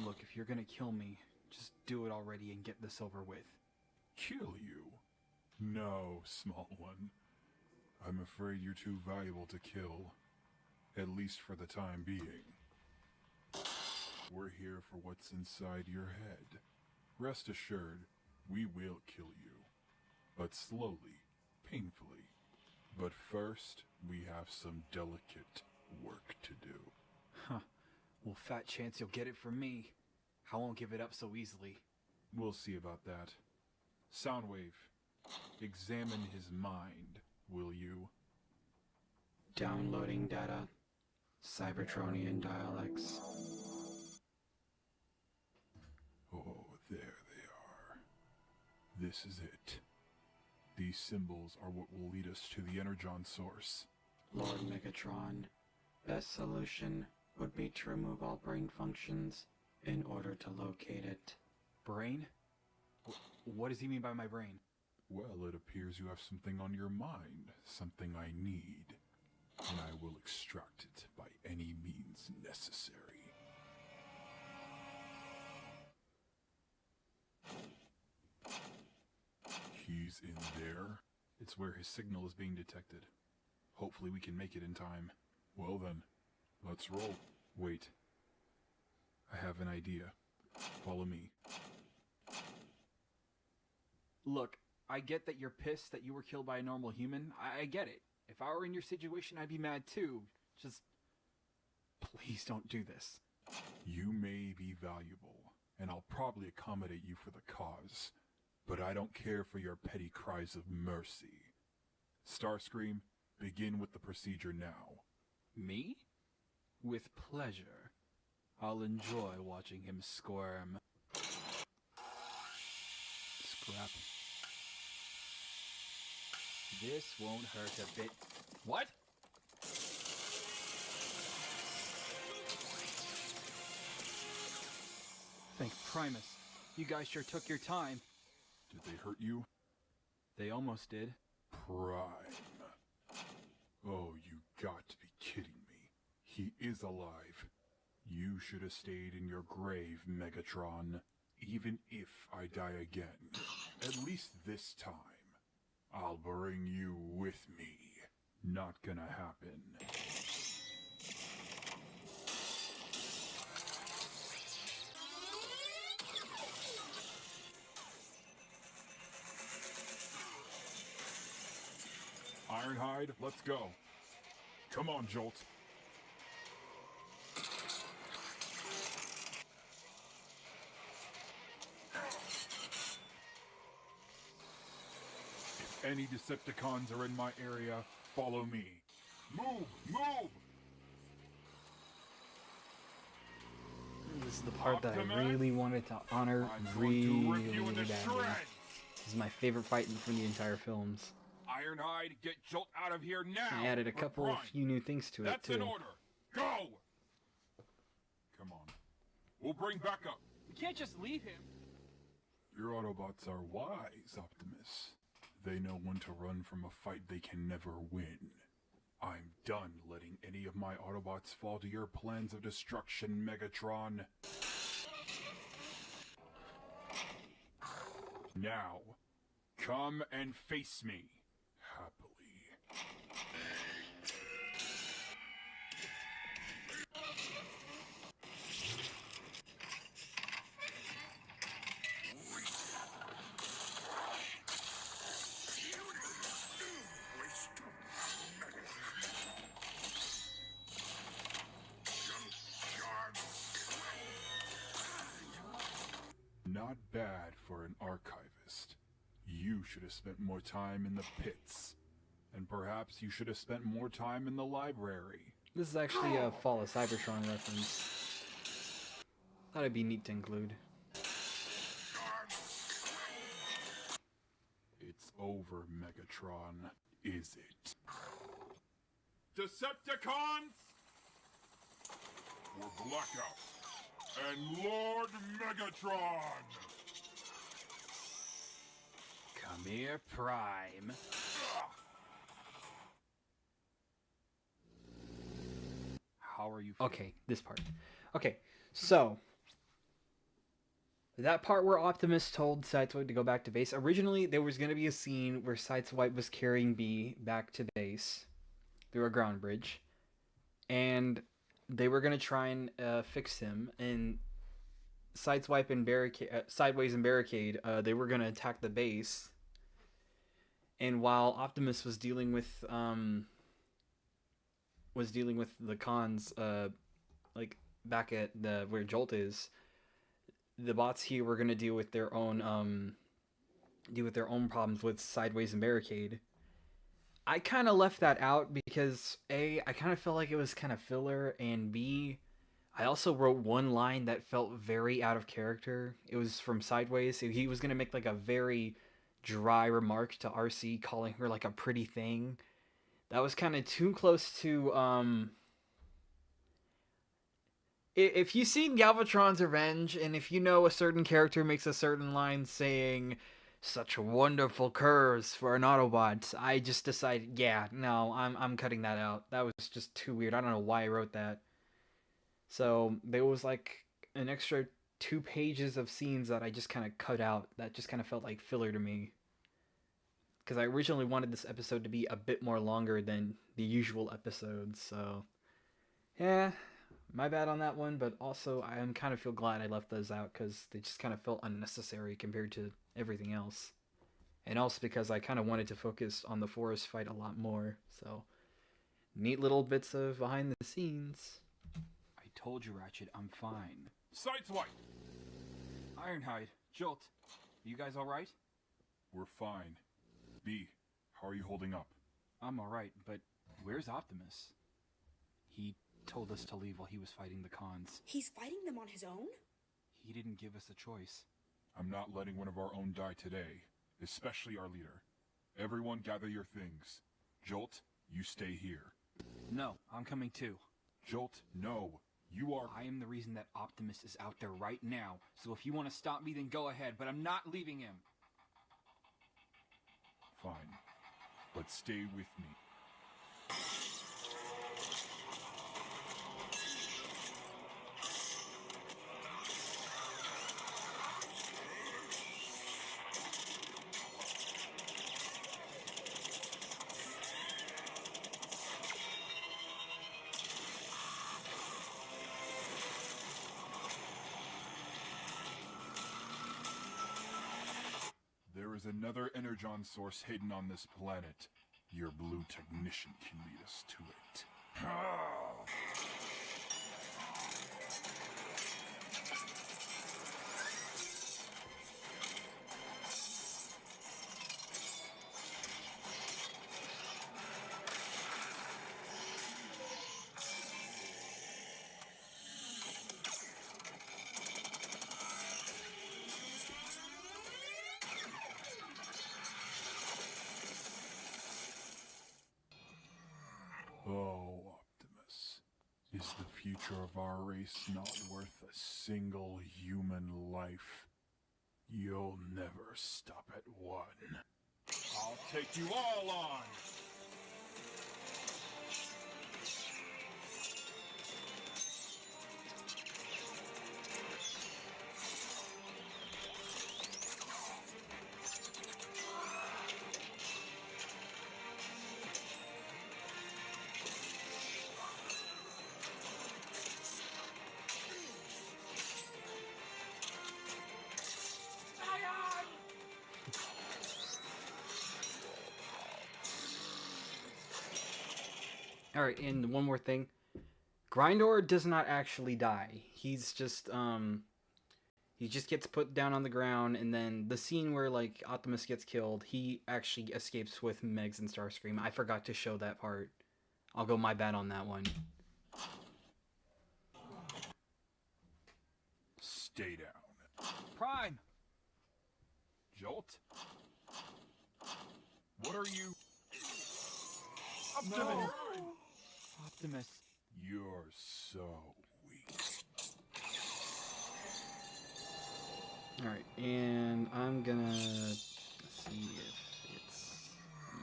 Look, if you're gonna kill me, just do it already and get this over with. Kill you? No, small one. I'm afraid you're too valuable to kill. At least for the time being. We're here for what's inside your head. Rest assured, we will kill you. But slowly, painfully. But first, we have some delicate work to do. Huh. We'll fat chance you'll get it from me. I won't give it up so easily. We'll see about that. Soundwave, examine his mind, will you? Downloading data. Cybertronian dialects. Oh, there they are. This is it. These symbols are what will lead us to the Energon source. Lord Megatron, best solution would be to remove all brain functions in order to locate it. Brain? What does he mean by my brain? Well, it appears you have something on your mind, something I need, and I will extract it by any means necessary. He's in there? It's where his signal is being detected. Hopefully we can make it in time. Well then, let's roll. Wait. I have an idea. Follow me. Look, I get that you're pissed that you were killed by a normal human. I get it. If I were in your situation, I'd be mad too. Just... please don't do this. You may be valuable, and I'll probably accommodate you for the cause, but I don't care for your petty cries of mercy. Starscream, begin with the procedure now. Me? With pleasure. I'll enjoy watching him squirm. Scrap. This won't hurt a bit. What? Thank Primus. You guys sure took your time. Did they hurt you? They almost did. Prime. Oh, you got to be kidding me. He is alive. You should have stayed in your grave, Megatron. Even if I die again, at least this time, I'll bring you with me. Not gonna happen. Ironhide, let's go. Come on, Jolt. If any Decepticons are in my area, follow me. Move! Move! This is the part that I Optimus, really wanted to honor I'm really going to rip you into badly. shreds. This is my favorite fight from the entire films. Ironhide, get Jolt out of here now! I added a or couple of Prime. few new things to it That's too. an order. Go! Come on. We'll bring backup. We can't just leave him. Your Autobots are wise, Optimus. They know when to run from a fight they can never win. I'm done letting any of my Autobots fall to your plans of destruction, Megatron. Now, come and face me, happily. Not bad for an archivist. You should have spent more time in the pits. And perhaps you should have spent more time in the library. This is actually a Fall of Cybertron reference. Thought it'd be neat to include. It's over, Megatron. Is it? Decepticons! For Blackout and Lord Megatron! Come here, Prime. How are you feeling? Okay, this part. Okay, so that part where Optimus told Sideswipe to go back to base. Originally, there was going to be a scene where Sideswipe was carrying B back to base through a ground bridge, and they were going to try and fix him. And Sideswipe and Sideways and Barricade, they were going to attack the base. And while Optimus was dealing with the cons, like back at the where Jolt is, the bots here were gonna deal with their own problems with Sideways and Barricade. I kind of left that out because A, I kind of felt like it was kind of filler, and B, I also wrote one line that felt very out of character. It was from Sideways. So he was gonna make like a very dry remark to RC, calling her like a pretty thing. That was kind of too close to If you've seen Galvatron's Revenge, and if you know a certain character makes a certain line saying, "Such wonderful curves for an Autobot," I just decided, yeah, no, I'm cutting that out. That was just too weird. I don't know why I wrote that. So there was like an extra 2 pages of scenes that I just kind of cut out. That just kind of felt like filler to me. Because I originally wanted this episode to be a bit more longer than the usual episodes, so yeah, my bad on that one, but also I am kind of feel glad I left those out because they just kind of felt unnecessary compared to everything else. And also because I kind of wanted to focus on the forest fight a lot more, so neat little bits of behind the scenes. I told you, Ratchet, I'm fine. Sideswipe! Ironhide, Jolt, you guys alright? We're fine. B, how are you holding up? I'm alright, but where's Optimus? He told us to leave while he was fighting the cons. He's fighting them on his own? He didn't give us a choice. I'm not letting one of our own die today, especially our leader. Everyone gather your things. Jolt, you stay here. No, I'm coming too. Jolt, no. You are... I am the reason that Optimus is out there right now, so if you want to stop me, then go ahead, but I'm not leaving him. Fine. But stay with me. There is another energon source hidden on this planet. Your blue technician can lead us to it. Oh, Optimus. Is the future of our race not worth a single human life? You'll never stop at one. I'll take you all on! Alright, and one more thing. Grindor does not actually die. He's just, he just gets put down on the ground, and then the scene where, like, Optimus gets killed, he actually escapes with Megs and Starscream. I forgot to show that part. I'll go my bad on that one. Stay down. Prime! Jolt? What are you... No! Optimus. You're so weak. Alright, and I'm gonna see if it's...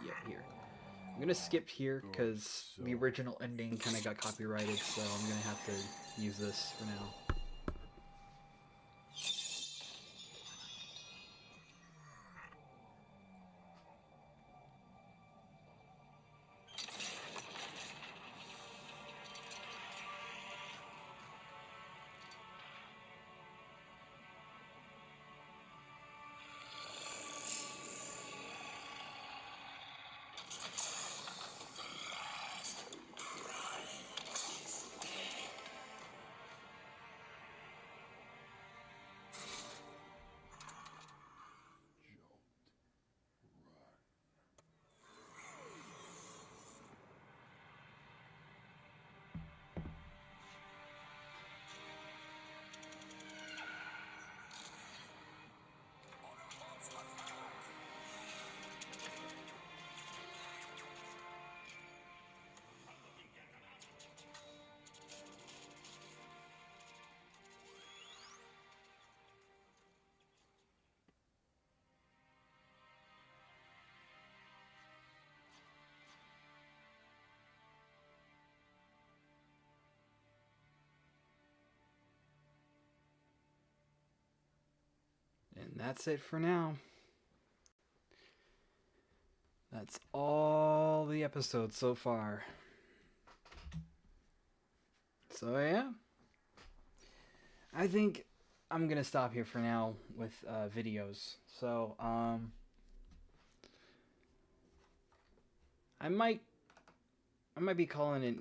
Yep, here. I'm gonna skip here, because the original ending kind of got copyrighted, so I'm gonna have to use this for now. And that's it for now. That's all the episodes so far. So yeah, I think I'm gonna stop here for now with videos. So I might be calling it.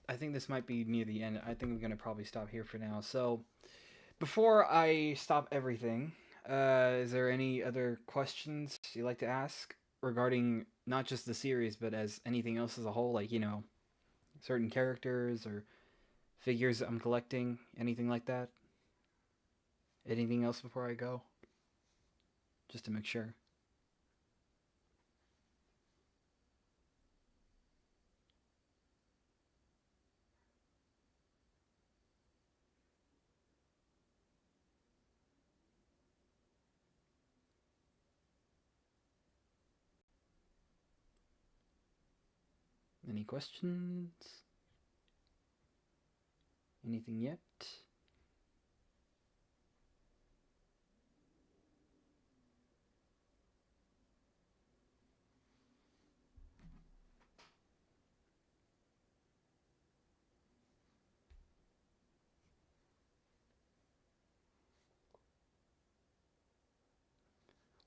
I think this might be near the end. I think I'm gonna probably stop here for now. So before I stop everything, is there any other questions you'd like to ask regarding not just the series, but as anything else as a whole, like, you know, certain characters or figures I'm collecting, anything like that? Anything else before I go? Just to make sure. Any questions? Anything yet?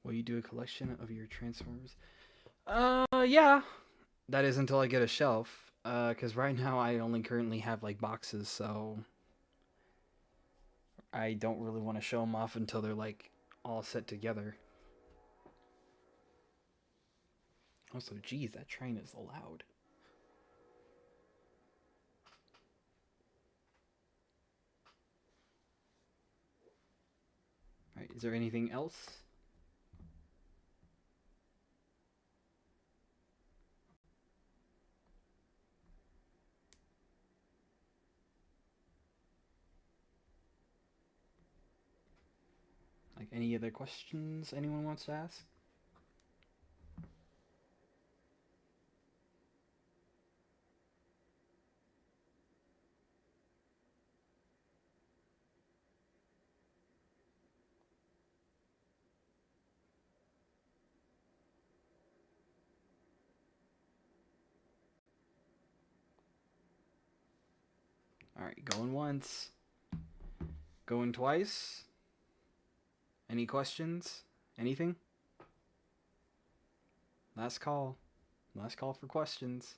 Will you do a collection of your Transformers? Yeah. That is until I get a shelf. Because right now I only currently have, like, boxes, so I don't really want to show them off until they're, like, all set together. Also, geez, that train is loud. Alright, is there anything else? Like, any other questions anyone wants to ask? Alright, going once. Going twice. Any questions? Anything? Last call. Last call for questions.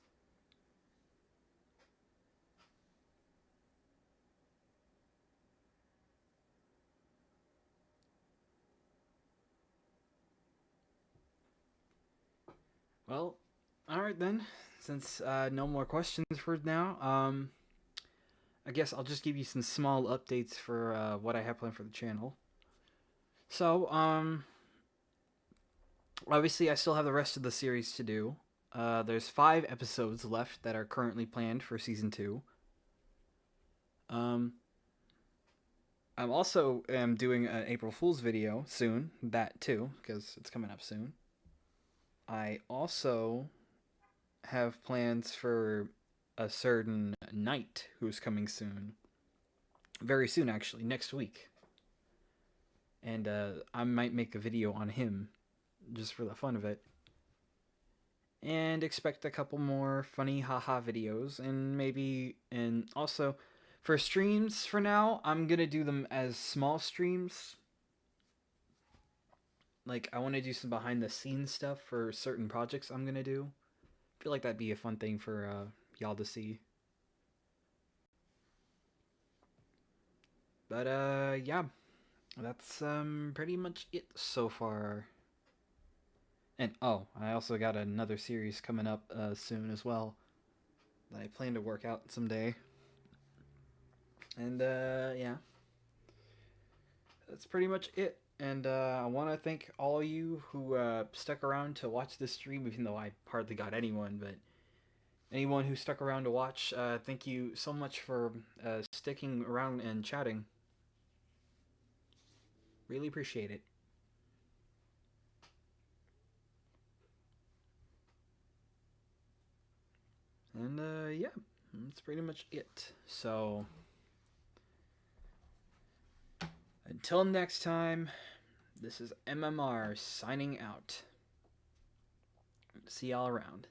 Well, alright then. Since no more questions for now, I guess I'll just give you some small updates for what I have planned for the channel. So, obviously I still have the rest of the series to do. There's 5 episodes left that are currently planned for Season 2. I'm also doing an April Fool's video soon, that too, because it's coming up soon. I also have plans for a certain knight who's coming soon. Very soon, actually, next week. And I might make a video on him, just for the fun of it. And expect a couple more funny haha videos, and maybe, and also, for streams for now, I'm gonna do them as small streams. Like, I want to do some behind the scenes stuff for certain projects I'm gonna do. I feel like that'd be a fun thing for y'all to see. But yeah, that's pretty much it so far. And oh, I also got another series coming up soon as well that I plan to work out someday. And yeah, that's pretty much it. And I want to thank all of you who stuck around to watch this stream, even though I hardly got anyone, but anyone who stuck around to watch, thank you so much for sticking around and chatting. Really appreciate it. And yeah, that's pretty much it. So until next time, This is MMR signing out. See y'all around.